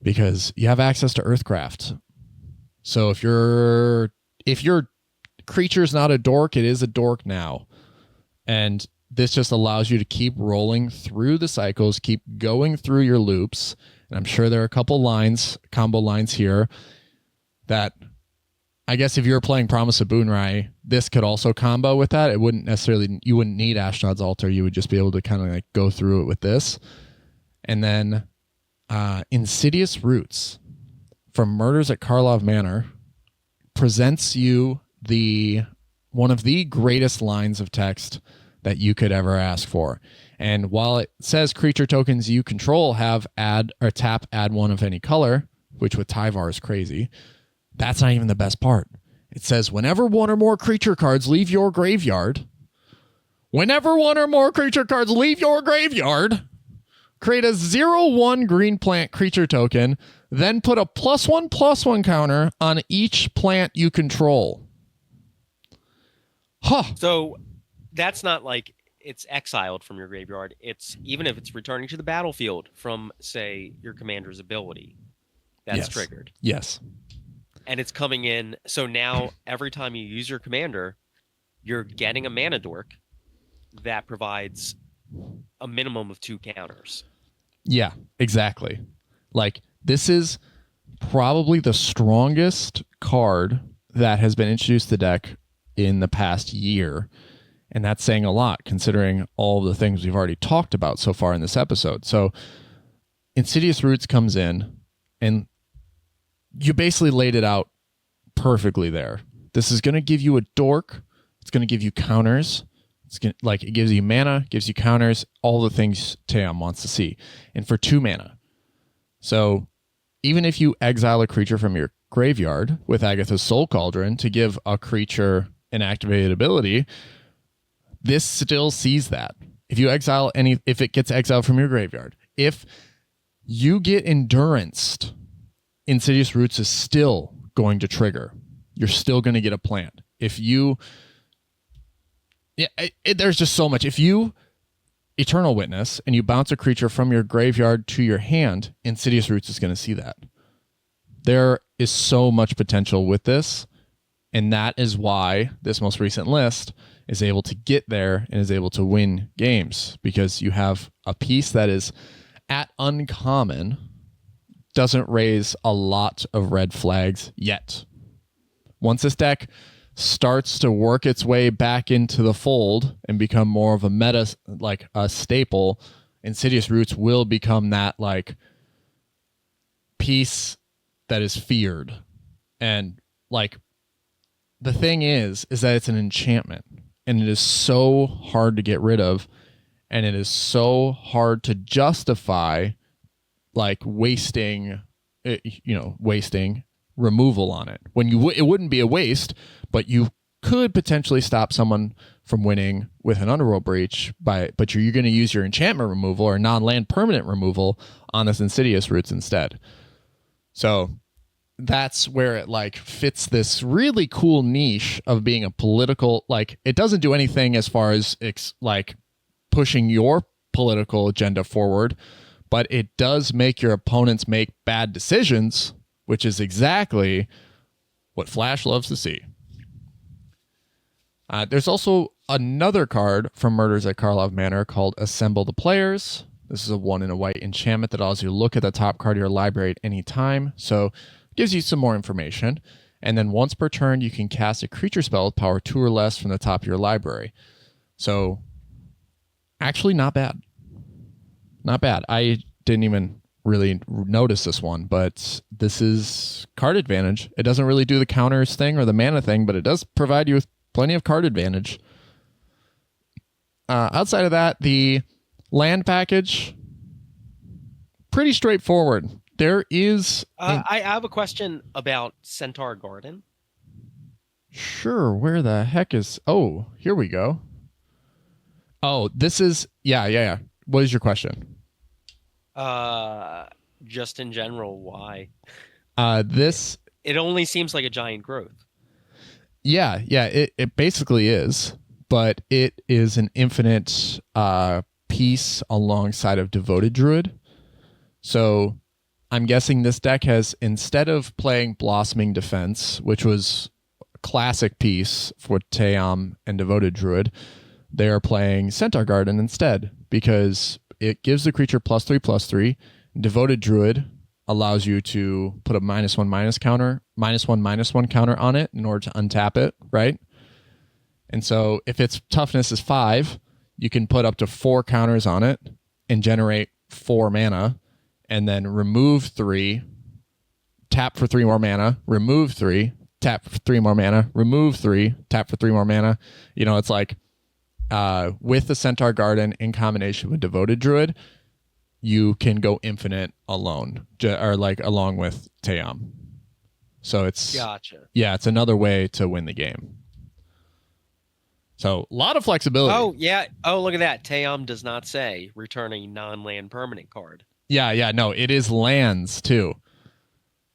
because you have access to Earthcraft. So if your creature's not a dork, it is a dork now. And this just allows you to keep rolling through the cycles, keep going through your loops. And I'm sure there are a couple combo lines here that I guess if you're playing Promise of Boonrai, this could also combo with that. You wouldn't need Ashnod's Altar. You would just be able to kind of like go through it with this. And then Insidious Roots from Murders at Karlov Manor presents you one of the greatest lines of text that you could ever ask for. And while it says creature tokens you control have add or tap add one of any color, which with Tyvar is crazy, that's not even the best part. It says whenever one or more creature cards leave your graveyard, create a 0/1 green plant creature token, then put a +1/+1 counter on each plant you control. Huh. So that's not like it's exiled from your graveyard. It's even if it's returning to the battlefield from, say, your commander's ability. That's triggered. Yes. And it's coming in. So now every time you use your commander, you're getting a mana dork that provides a minimum of 2 counters. Yeah, exactly. Like, this is probably the strongest card that has been introduced to the deck in the past year. And that's saying a lot, considering all the things we've already talked about so far in this episode. So Insidious Roots comes in, and you basically laid it out perfectly there. This is going to give you a dork. It's going to give you counters. It gives you mana, gives you counters, all the things Tayam wants to see. And for 2 mana. So even if you exile a creature from your graveyard with Agatha's Soul Cauldron to give a creature an activated ability, this still sees that. If it gets exiled from your graveyard, if you get Enduranced, Insidious Roots is still going to trigger. You're still going to get a plant. There's just so much. If you Eternal Witness and you bounce a creature from your graveyard to your hand, Insidious Roots is going to see that. There is so much potential with this, and that is why this most recent list is able to get there and is able to win games, because you have a piece that is at uncommon, doesn't raise a lot of red flags yet. Once this deck starts to work its way back into the fold and become more of a meta, like a staple, Insidious Roots will become that like piece that is feared. And like the thing is that it's an enchantment, and it is so hard to get rid of, and it is so hard to justify like wasting removal on it when it wouldn't be a waste, but you could potentially stop someone from winning with an Underworld Breach but you're going to use your enchantment removal or non-land permanent removal on this Insidious Roots instead. So that's where it like fits this really cool niche of being a political, like it doesn't do anything as far as like pushing your political agenda forward, but it does make your opponents make bad decisions, which is exactly what Flash loves to see. There's also another card from Murders at Karlov Manor called Assemble the Players. This is a 1 and a white enchantment that allows you to look at the top card of your library at any time. So gives you some more information. And then once per turn, you can cast a creature spell with power 2 or less from the top of your library. So actually not bad. Not bad. I didn't even really notice this one, but this is card advantage. It doesn't really do the counters thing or the mana thing, but it does provide you with plenty of card advantage. Outside of that, the land package, pretty straightforward. There is... I have a question about Centaur Garden. Sure, where the heck is... Oh, here we go. Oh, this is... Yeah. What is your question? Just in general, why? It only seems like a giant growth. Yeah, it basically is, but it is an infinite piece alongside of Devoted Druid. So I'm guessing this deck has, instead of playing Blossoming Defense, which was a classic piece for Tayam and Devoted Druid, they are playing Centaur Garden instead, because it gives the creature +3/+3. Devoted Druid allows you to put a -1/- counter, -1/- counter on it in order to untap it, right? And so if its toughness is 5, you can put up to 4 counters on it and generate 4 mana, and then remove 3, tap for 3 more mana, remove 3, tap for 3 more mana, remove 3, tap for 3 more mana. You know, it's like with the Centaur Garden in combination with Devoted Druid, you can go infinite alone, or like along with Tayam. So it's Gotcha. Yeah, it's another way to win the game. So a lot of flexibility. Oh yeah. Oh, look at that. Tayam does not say return a non-land permanent card. Yeah, no, it is lands too.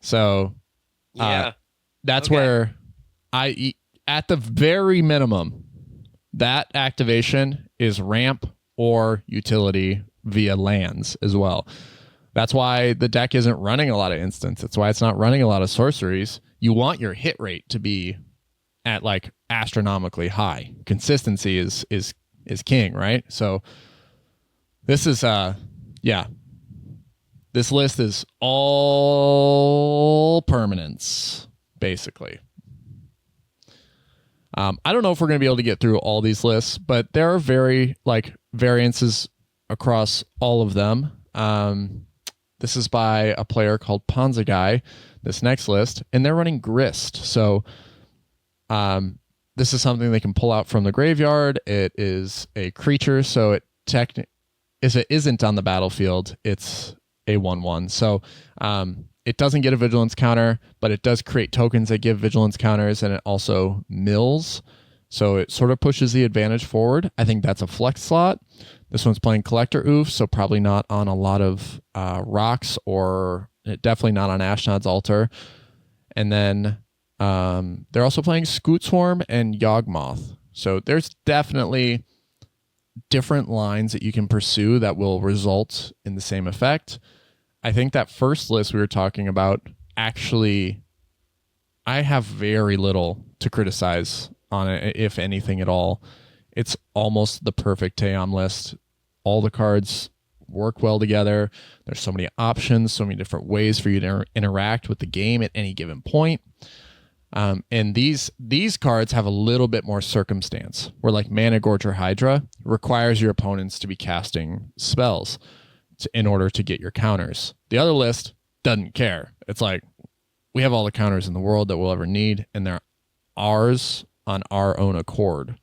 So Yeah. that's Okay. where at the very minimum, that activation is ramp or utility via lands as well. That's why the deck isn't running a lot of instants. That's why it's not running a lot of sorceries. You want your hit rate to be at like astronomically high. Consistency is king, right? So this is this list is all permanents, basically. I don't know if we're going to be able to get through all these lists, but there are variances across all of them. This is by a player called Ponza Guy, this next list, and they're running Grist. So this is something they can pull out from the graveyard. It is a creature, so it isn't on the battlefield, it's a 1/1. So it doesn't get a vigilance counter, but it does create tokens that give vigilance counters, and it also mills. So it sort of pushes the advantage forward. I think that's a flex slot. This one's playing Collector Oof, so probably not on a lot of rocks, or definitely not on Ashnod's Altar. And then they're also playing Scoot Swarm and Yawgmoth. So there's definitely different lines that you can pursue that will result in the same effect. I think that first list we were talking about, actually, I have very little to criticize on it, if anything at all. It's almost the perfect Tayam list. All the cards work well together. There's so many options, so many different ways for you to interact with the game at any given point. And these cards have a little bit more circumstance, where like Mana Gorger Hydra requires your opponents to be casting spells in order to get your counters. The other list doesn't care. It's like, we have all the counters in the world that we'll ever need, and they're ours on our own accord,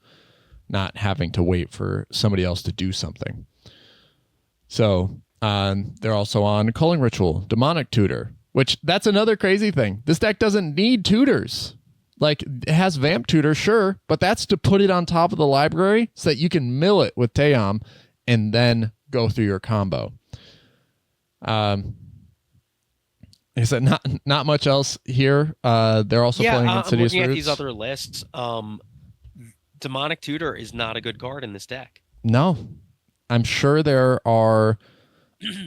not having to wait for somebody else to do something. So they're also on Culling Ritual, Demonic Tutor, which that's another crazy thing. This deck doesn't need tutors. Like, it has Vamp Tutor, sure, but that's to put it on top of the library so that you can mill it with Tayam and then go through your combo. He said not much else here. They're also playing Insidious I'm looking Roots. at these other lists. Demonic Tutor is not a good card in this deck. No. I'm sure there are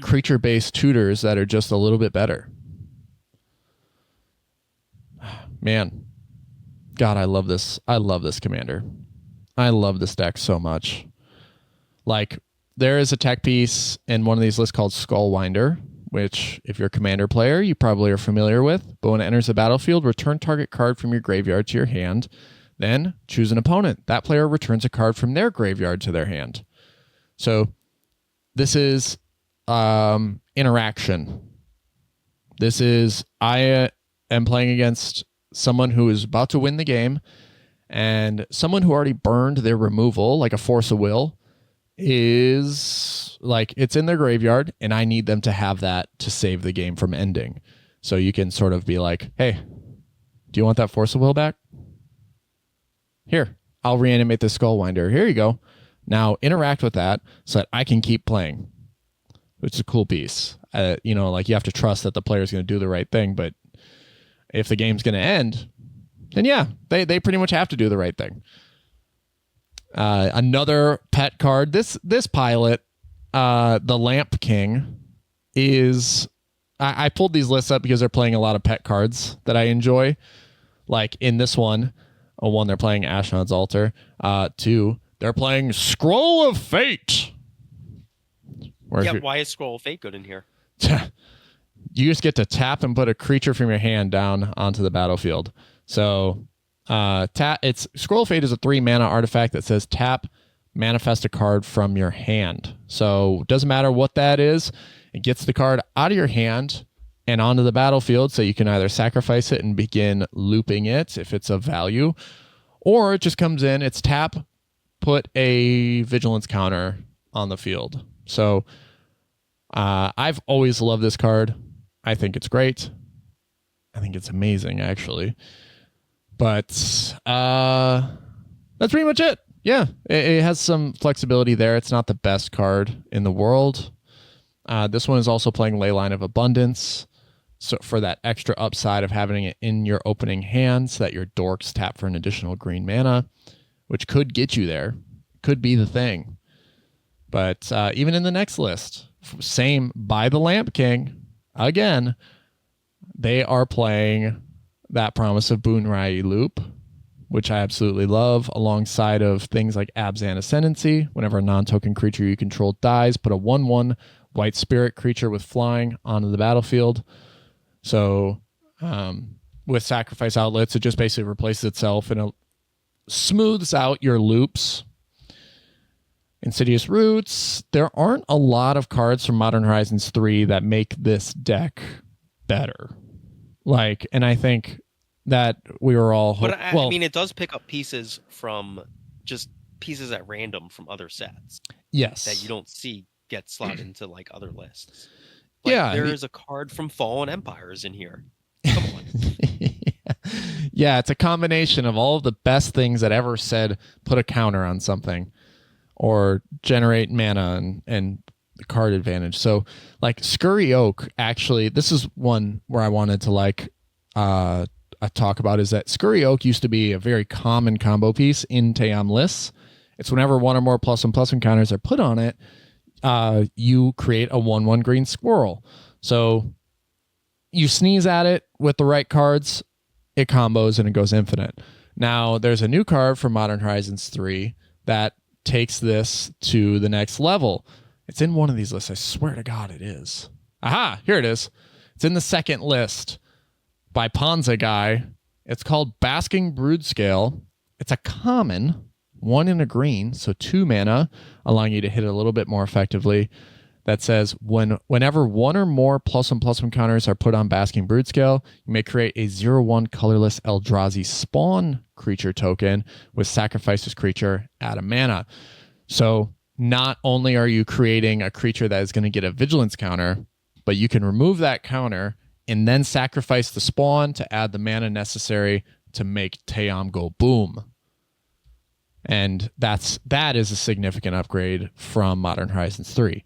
creature-based tutors that are just a little bit better. Man. God, I love this. I love this commander. I love this deck so much. Like, there is a tech piece in one of these lists called Skullwinder, which, if you're a commander player, you probably are familiar with. But when it enters the battlefield, return target card from your graveyard to your hand. Then choose an opponent. That player returns a card from their graveyard to their hand. So this is interaction. This is, I am playing against someone who is about to win the game, and someone who already burned their removal, like a Force of Will, is like, it's in their graveyard, and I need them to have that to save the game from ending. So you can sort of be like, hey, do you want that Force of Will back? Here, I'll reanimate this Skullwinder. Here you go. Now interact with that so that I can keep playing, which is a cool piece. Like, you have to trust that the player is going to do the right thing, but if the game's going to end, then yeah, they pretty much have to do the right thing. Another pet card. This pilot, the Lamp King, is... I pulled these lists up because they're playing a lot of pet cards that I enjoy. Like in this one, they're playing Ashnod's Altar. 2, they're playing Scroll of Fate. Why is Scroll of Fate good in here? You just get to tap and put a creature from your hand down onto the battlefield. So it's Scroll of Fate is a 3 mana artifact that says tap, manifest a card from your hand. So it doesn't matter what that is. It gets the card out of your hand and onto the battlefield, so you can either sacrifice it and begin looping it if it's of value, or it just comes in, it's tap, put a vigilance counter on the field. So I've always loved this card. I think it's great. I think it's amazing, actually. But that's pretty much it. Yeah, it has some flexibility there. It's not the best card in the world. This one is also playing Leyline of Abundance, so for that extra upside of having it in your opening hand so that your dorks tap for an additional green mana, which could get you there. Could be the thing. But even in the next list, same by the Lamp King, again, they are playing that Promise of Boonrai loop, which I absolutely love, alongside of things like Abzan Ascendancy. Whenever a non-token creature you control dies, put a 1/1 white spirit creature with flying onto the battlefield. So with Sacrifice Outlets, it just basically replaces itself and it smooths out your loops. Insidious Roots, there aren't a lot of cards from Modern Horizons 3 that make this deck better. And I think that we were all... But I mean, it does pick up pieces from just pieces at random from other sets. Yes. That you don't see get slotted into like other lists. There is a card from Fallen Empires in here. Come on. Yeah, it's a combination of all of the best things that ever said put a counter on something or generate mana and the card advantage. So Scurry Oak, actually, this is one where I wanted to talk about, is that Scurry Oak used to be a very common combo piece in Tayam lists. It's whenever one or more +1/+1 counters are put on it, you create a 1/1 green squirrel. So you sneeze at it with the right cards, it combos and it goes infinite. Now, there's a new card from Modern Horizons 3 that takes this to the next level. It's in one of these lists. I swear to God it is. Aha, here it is. It's in the second list by Ponza Guy. It's called Basking Broodscale. It's a common, 1 in a green, so 2 mana, allowing you to hit it a little bit more effectively. That says whenever one or more +1/+1 counters are put on Basking Broodscale, you may create a 0/1 colorless Eldrazi spawn creature token with sacrifice this creature, add a mana. So not only are you creating a creature that is going to get a vigilance counter, but you can remove that counter and then sacrifice the spawn to add the mana necessary to make Tayam go boom. And that is a significant upgrade from Modern Horizons 3.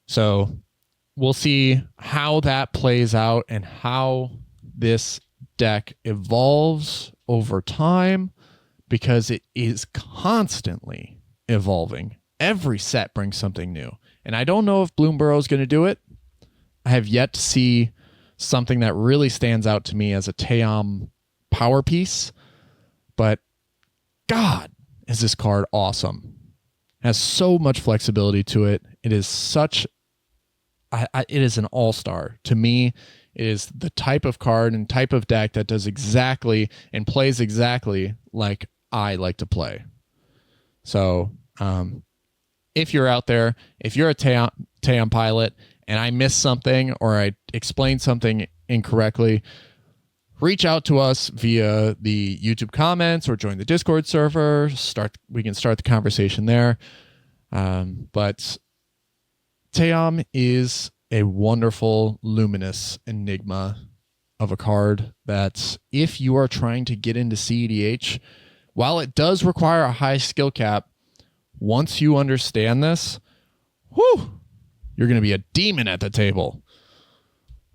So we'll see how that plays out and how this deck evolves over time, because it is constantly evolving. Every set brings something new. And I don't know if Bloomburrow is going to do it. I have yet to see something that really stands out to me as a Tayam power piece. But God, is this card awesome. It has so much flexibility to it. It is such... it is an all-star. To me, it is the type of card and type of deck that does exactly and plays exactly like I like to play. So if you're out there, if you're a Tayam pilot and I missed something or I explained something incorrectly, reach out to us via the YouTube comments or join the Discord server. We can start the conversation there. But Tayam is a wonderful, luminous enigma of a card that, if you are trying to get into cEDH, while it does require a high skill cap, once you understand this, you're going to be a demon at the table.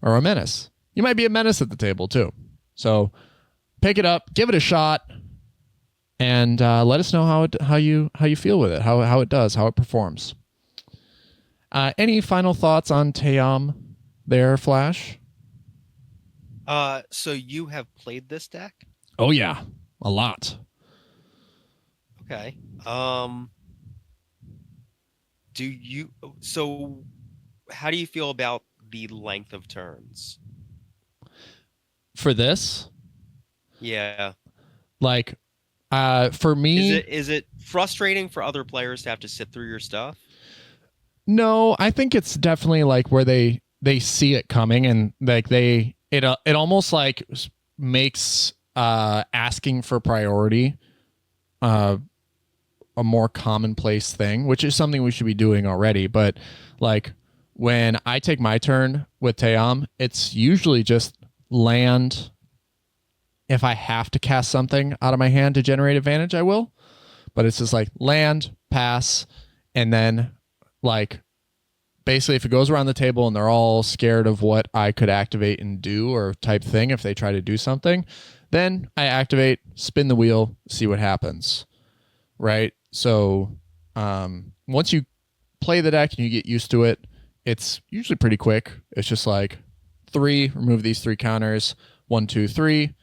Or a menace. You might be a menace at the table, too. So pick it up, give it a shot, and let us know how you feel with it, how it does, how it performs. Any final thoughts on Tayam there, Flash? So you have played this deck? Oh yeah, a lot. Okay. So how do you feel about the length of turns? For this? Yeah. For me, Is it frustrating for other players to have to sit through your stuff? no, I think it's definitely like where they see it coming, and like it almost like makes asking for priority uh a more commonplace thing, which is something we should be doing already. But like when I take my turn with Tayam, it's usually just land. If I have to cast something out of my hand to generate advantage, I will. But it's just like land, pass, and then like basically if it goes around the table and they're all scared of what I could activate and do or type thing if they try to do something, then I activate, spin the wheel, see what happens. Right? So once you play the deck and you get used to it, it's usually pretty quick. It's just like 3, remove these 3 counters, 1, 2, 3.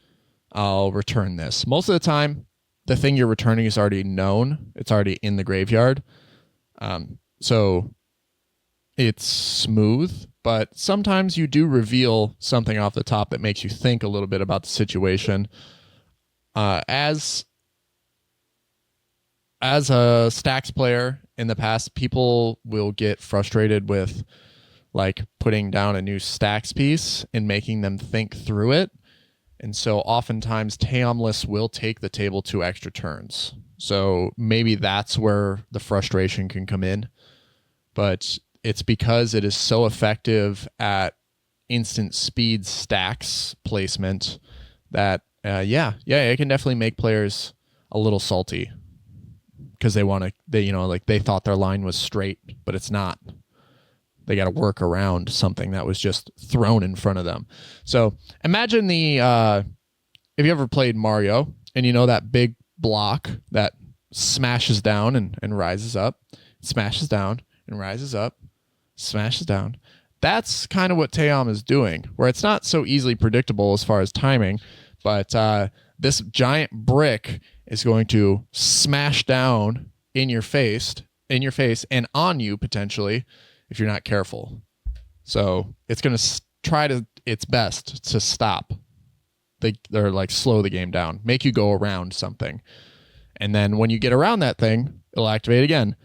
I'll return this. Most of the time, the thing you're returning is already known. It's already in the graveyard. So it's smooth, but sometimes you do reveal something off the top that makes you think a little bit about the situation. As a stacks player in the past, people will get frustrated with like putting down a new stacks piece and making them think through it. And so oftentimes Tayam lists will take the table 2 extra turns. So maybe that's where the frustration can come in. But it's because it is so effective at instant speed stacks placement that, it can definitely make players a little salty because they thought their line was straight, but it's not. They got to work around something that was just thrown in front of them. So imagine if you ever played Mario and you know that big block that smashes down and rises up, smashes down and rises up, smashes down. That's kind of what Tayam is doing, where it's not so easily predictable as far as timing, but this giant brick is going to smash down in your face and on you potentially if you're not careful. So it's going to try its best to stop. They're like slow the game down, make you go around something. And then when you get around that thing, it'll activate again.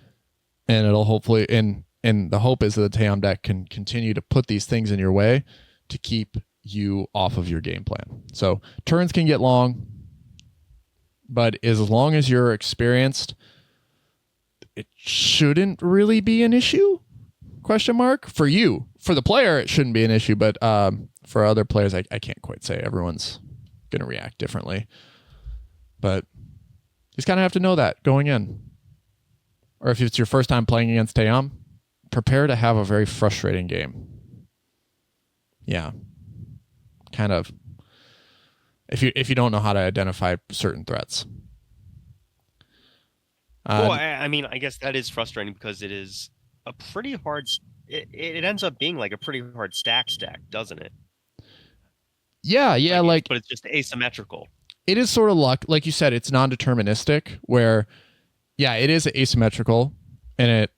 And it'll hopefully, and the hope is that the Tayam deck can continue to put these things in your way to keep you off of your game plan. So turns can get long, but as long as you're experienced, it shouldn't really be an issue. Question mark for you. For the player, it shouldn't be an issue, but for other players, I can't quite say. Everyone's going to react differently. But you just kind of have to know that going in. Or if it's your first time playing against Tayam, prepare to have a very frustrating game. Yeah. Kind of. If you don't know how to identify certain threats. Well, I mean, I guess that is frustrating because it is a pretty hard. It ends up being like a pretty hard stack, doesn't it? Yeah, but it's just asymmetrical. It is sort of luck, like you said. It's non-deterministic. Where, yeah, it is asymmetrical, and it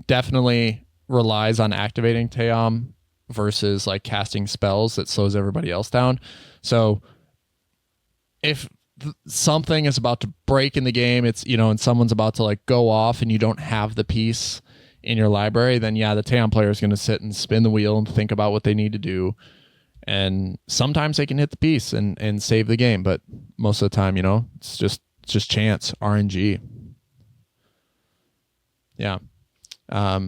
definitely relies on activating Tayam versus like casting spells that slows everybody else down. So if something is about to break in the game, it's, and someone's about to like go off and you don't have the piece in your library, then yeah, the Tayam player is going to sit and spin the wheel and think about what they need to do. And sometimes they can hit the piece and save the game. But most of the time, it's just chance, RNG. Yeah. I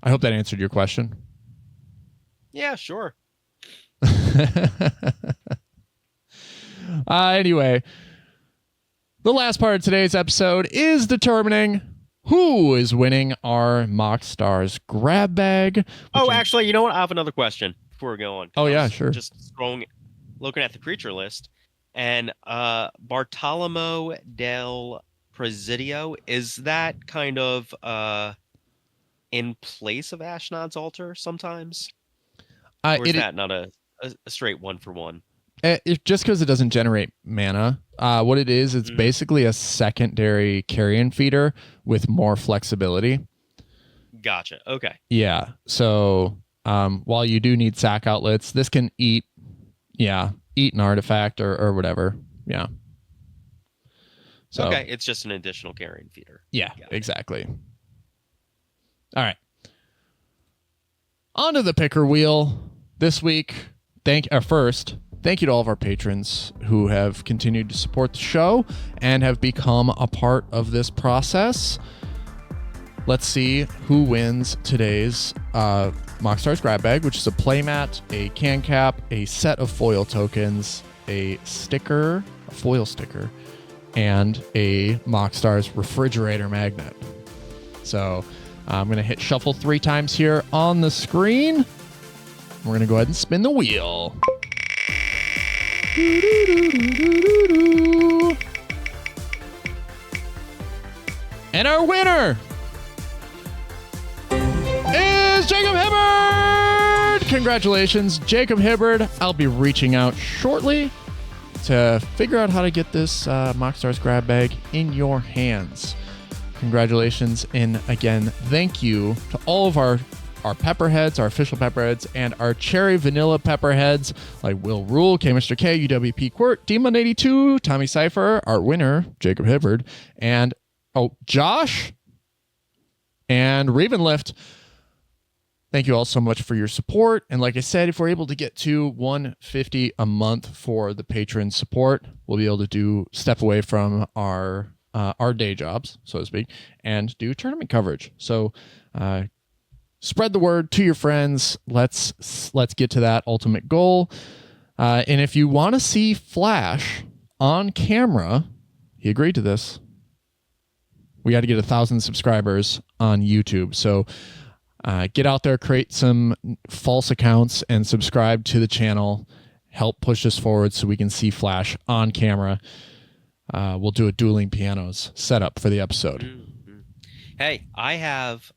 hope that answered your question. Yeah, sure. Anyway, the last part of today's episode is determining who is winning our MoxStars grab bag. Oh, actually, you know what? I have another question before we go on. Oh, yeah, sure. Just looking at the creature list, and Bartolomeo del Presidio, is that kind of in place of Ashnod's Altar sometimes? Or is that not a straight 1-for-1? Just because it doesn't generate mana. What it is, it's basically a secondary carrion feeder with more flexibility. Gotcha. Okay. Yeah. So while you do need sack outlets, this can eat an artifact or whatever. Yeah. So, okay, it's just an additional carrion feeder. Yeah, exactly. All right. On to the picker wheel this week. Thank you to all of our patrons who have continued to support the show and have become a part of this process. Let's see who wins today's MoxStars grab bag, which is a playmat, a can cap, a set of foil tokens, a sticker, a foil sticker, and a MoxStars refrigerator magnet. So I'm going to hit shuffle 3 times here on the screen. We're going to go ahead and spin the wheel. And our winner is Jacob Hibbard! Congratulations, Jacob Hibbard. I'll be reaching out shortly to figure out how to get this MoxStars grab bag in your hands. Congratulations, and again, thank you to all of our pepperheads, our official pepperheads, and our cherry vanilla pepperheads like Will Rule, K Mr. K, UWP Quirt, Demon82, Tommy Cypher, our winner, Jacob Hibbard, and Josh and Ravenlift. Thank you all so much for your support. And like I said, if we're able to get to $150 a month for the patron support, we'll be able to step away from our day jobs, so to speak, and do tournament coverage. So spread the word to your friends. Let's get to that ultimate goal. And if you want to see Flash on camera, he agreed to this. We got to get 1,000 subscribers on YouTube. So get out there, create some false accounts, and subscribe to the channel. Help push us forward so we can see Flash on camera. We'll do a dueling pianos setup for the episode. Mm-hmm. Hey, I have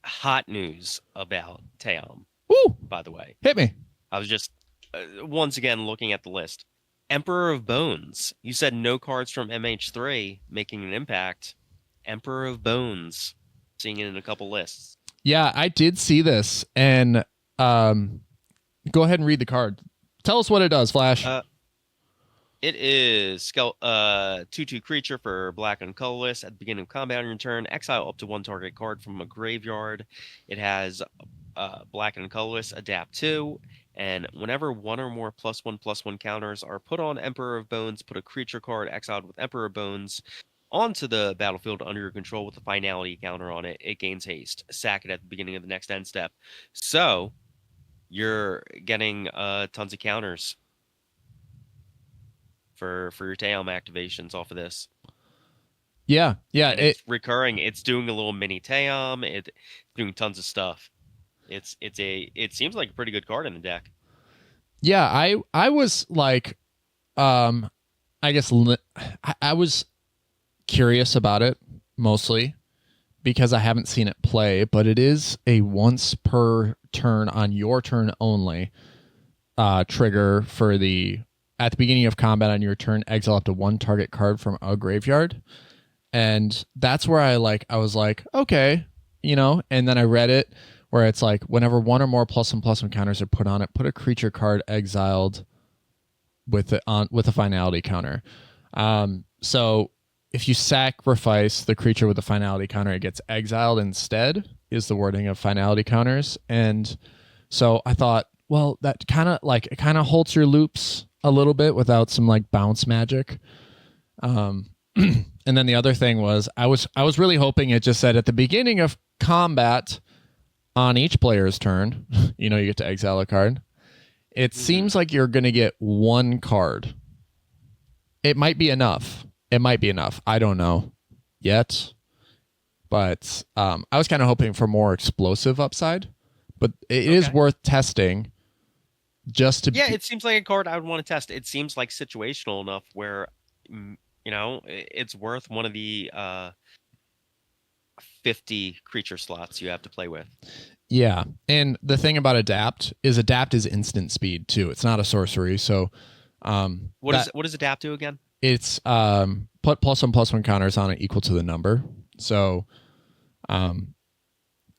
hot news about Tayam. Woo! By the way, Hit me. I was just once again looking at the list. Emperor of Bones. You said no cards from MH3 making an impact. Emperor of Bones. Seeing it in a couple lists. Yeah, I did see this, and go ahead and read the card. Tell us what it does, Flash. It is 2/2 creature for black and colorless. At the beginning of combat on your turn, exile up to 1 target card from a graveyard. It has black and colorless, adapt 2, and whenever 1 or more +1/+1 counters are put on Emperor of Bones, put a creature card exiled with Emperor of Bones onto the battlefield under your control with a finality counter on it. It gains haste. Sack it at the beginning of the next end step. So you're getting tons of counters for your Tayam activations off of this. Yeah. It's recurring. It's doing a little mini Tayam. It's doing tons of stuff. It seems like a pretty good card in the deck. Yeah, I was like, I guess I was curious about it mostly because I haven't seen it play, but it is a once per turn on your turn only trigger for at the beginning of combat on your turn, exile up to 1 target card from a graveyard. And that's where I was like, okay, and then I read it where it's like whenever 1 or more +1/+1 counters are put on it, put a creature card exiled with a finality counter. So if you sacrifice the creature with a finality counter, it gets exiled instead, is the wording of finality counters. And so I thought, well, that kind of halts your loops a little bit without some bounce magic. And then the other thing was I was really hoping it just said at the beginning of combat on each player's turn, you get to exile a card. It seems like you're going to get 1 card. It might be enough. I don't know yet. But I was kind of hoping for more explosive upside. But it is worth testing just to... Yeah, it seems like a card I would want to test. It seems like situational enough where, it's worth one of the 50 creature slots you have to play with. Yeah, and the thing about adapt is instant speed too. It's not a sorcery, so what does adapt to again? It's put +1/+1 counters on it equal to the number. So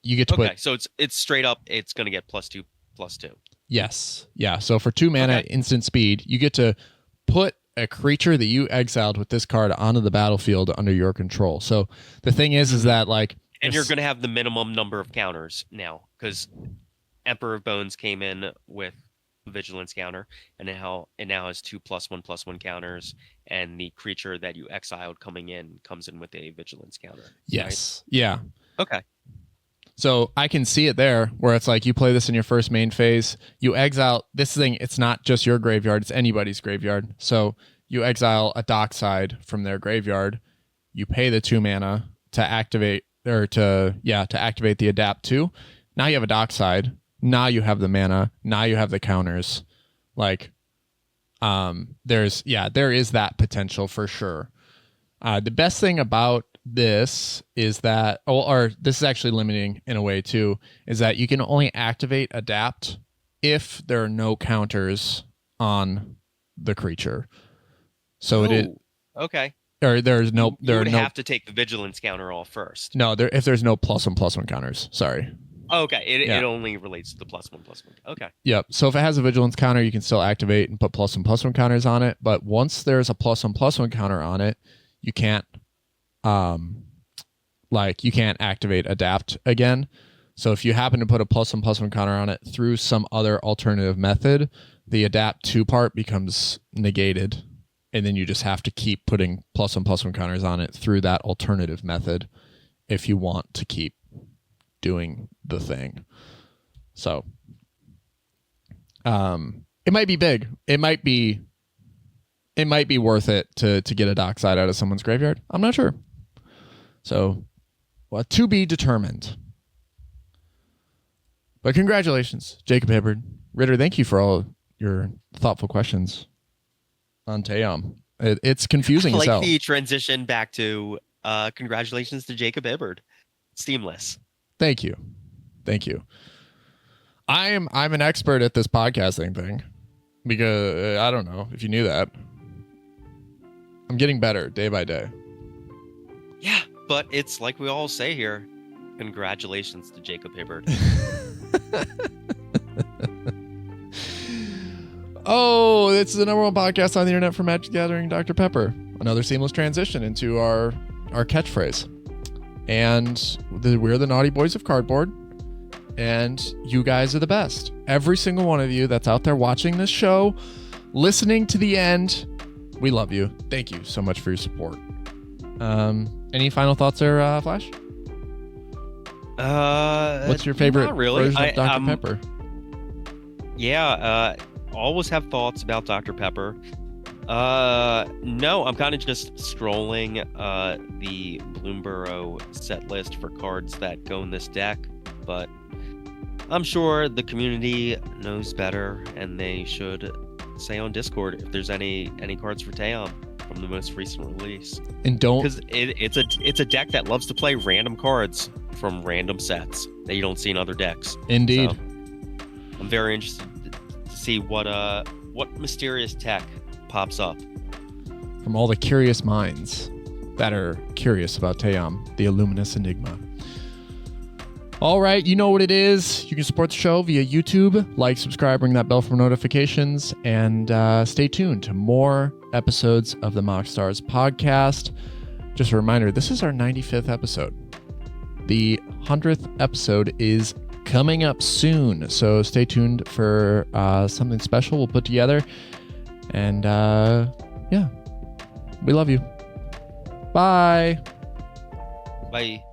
you get to put. So it's straight up. It's going to get +2/+2. Yes, yeah. So for 2 mana instant speed, you get to put a creature that you exiled with this card onto the battlefield under your control. So the thing is that like, and you're going to have the minimum number of counters now because Emperor of Bones came in with vigilance counter, and it now has 2+1/+1 counters, and the creature that you exiled coming in comes in with a vigilance counter. Yes. Right? Yeah. Okay. So I can see it there where it's like you play this in your first main phase, you exile this thing. It's not just your graveyard, it's anybody's graveyard. So you exile a Dockside from their graveyard, you pay the 2 mana to activate to activate the Adapt 2. Now you have a Dockside. Now you have the mana. Now you have the counters. Like, there is that potential for sure. The best thing about this is that, or this is actually limiting in a way too, is that you can only activate Adapt if there are no counters on the creature. So it is okay. Or there's no. You would have to take the vigilance counter off first. No, if there's no +1/+1 counters. Sorry. Oh, okay. It only relates to the +1/+1. Okay. Yep. So if it has a vigilance counter, you can still activate and put +1/+1 counters on it. But once there's a +1/+1 counter on it, you can't, you can't activate Adapt again. So if you happen to put a +1/+1 counter on it through some other alternative method, the Adapt 2 part becomes negated, and then you just have to keep putting +1/+1 counters on it through that alternative method if you want to keep doing the thing. So it might be big. It might be worth it to get a Dockside out of someone's graveyard. I'm not sure. So, well, to be determined. But congratulations, Jacob Hibbard. Ritter, thank you for all your thoughtful questions on Tayam. It's confusing as hell. Like the transition back to congratulations to Jacob Hibbard. Seamless. Thank you. I'm an expert at this podcasting thing because I don't know if you knew that. I'm getting better day by day. Yeah, but it's like we all say here. Congratulations to Jacob Hibbard. Oh, it's the #1 podcast on the internet for Magic the Gathering, Dr. Pepper. Another seamless transition into our catchphrase. And we're the naughty boys of cardboard. And you guys are the best. Every single one of you that's out there watching this show, listening to the end, we love you. Thank you so much for your support. Any final thoughts there, Flash? What's your favorite version of Dr. Pepper? Yeah, always have thoughts about Dr. Pepper. No, I'm kind of just strolling the Bloomborough set list for cards that go in this deck, but I'm sure the community knows better, and they should say on Discord if there's any cards for Tayam from the most recent release. And don't, because it's a deck that loves to play random cards from random sets that you don't see in other decks. Indeed. So, I'm very interested to see what mysterious tech pops up from all the curious minds that are curious about Tayam, the Luminous Enigma. All right, you know what it is. You can support the show via YouTube, like, subscribe, ring that bell for notifications, and stay tuned to more episodes of the MoxStars podcast. Just a reminder, this is our 95th episode. The 100th episode is coming up soon, so stay tuned for something special we'll put together. And yeah, we love you. Bye. Bye.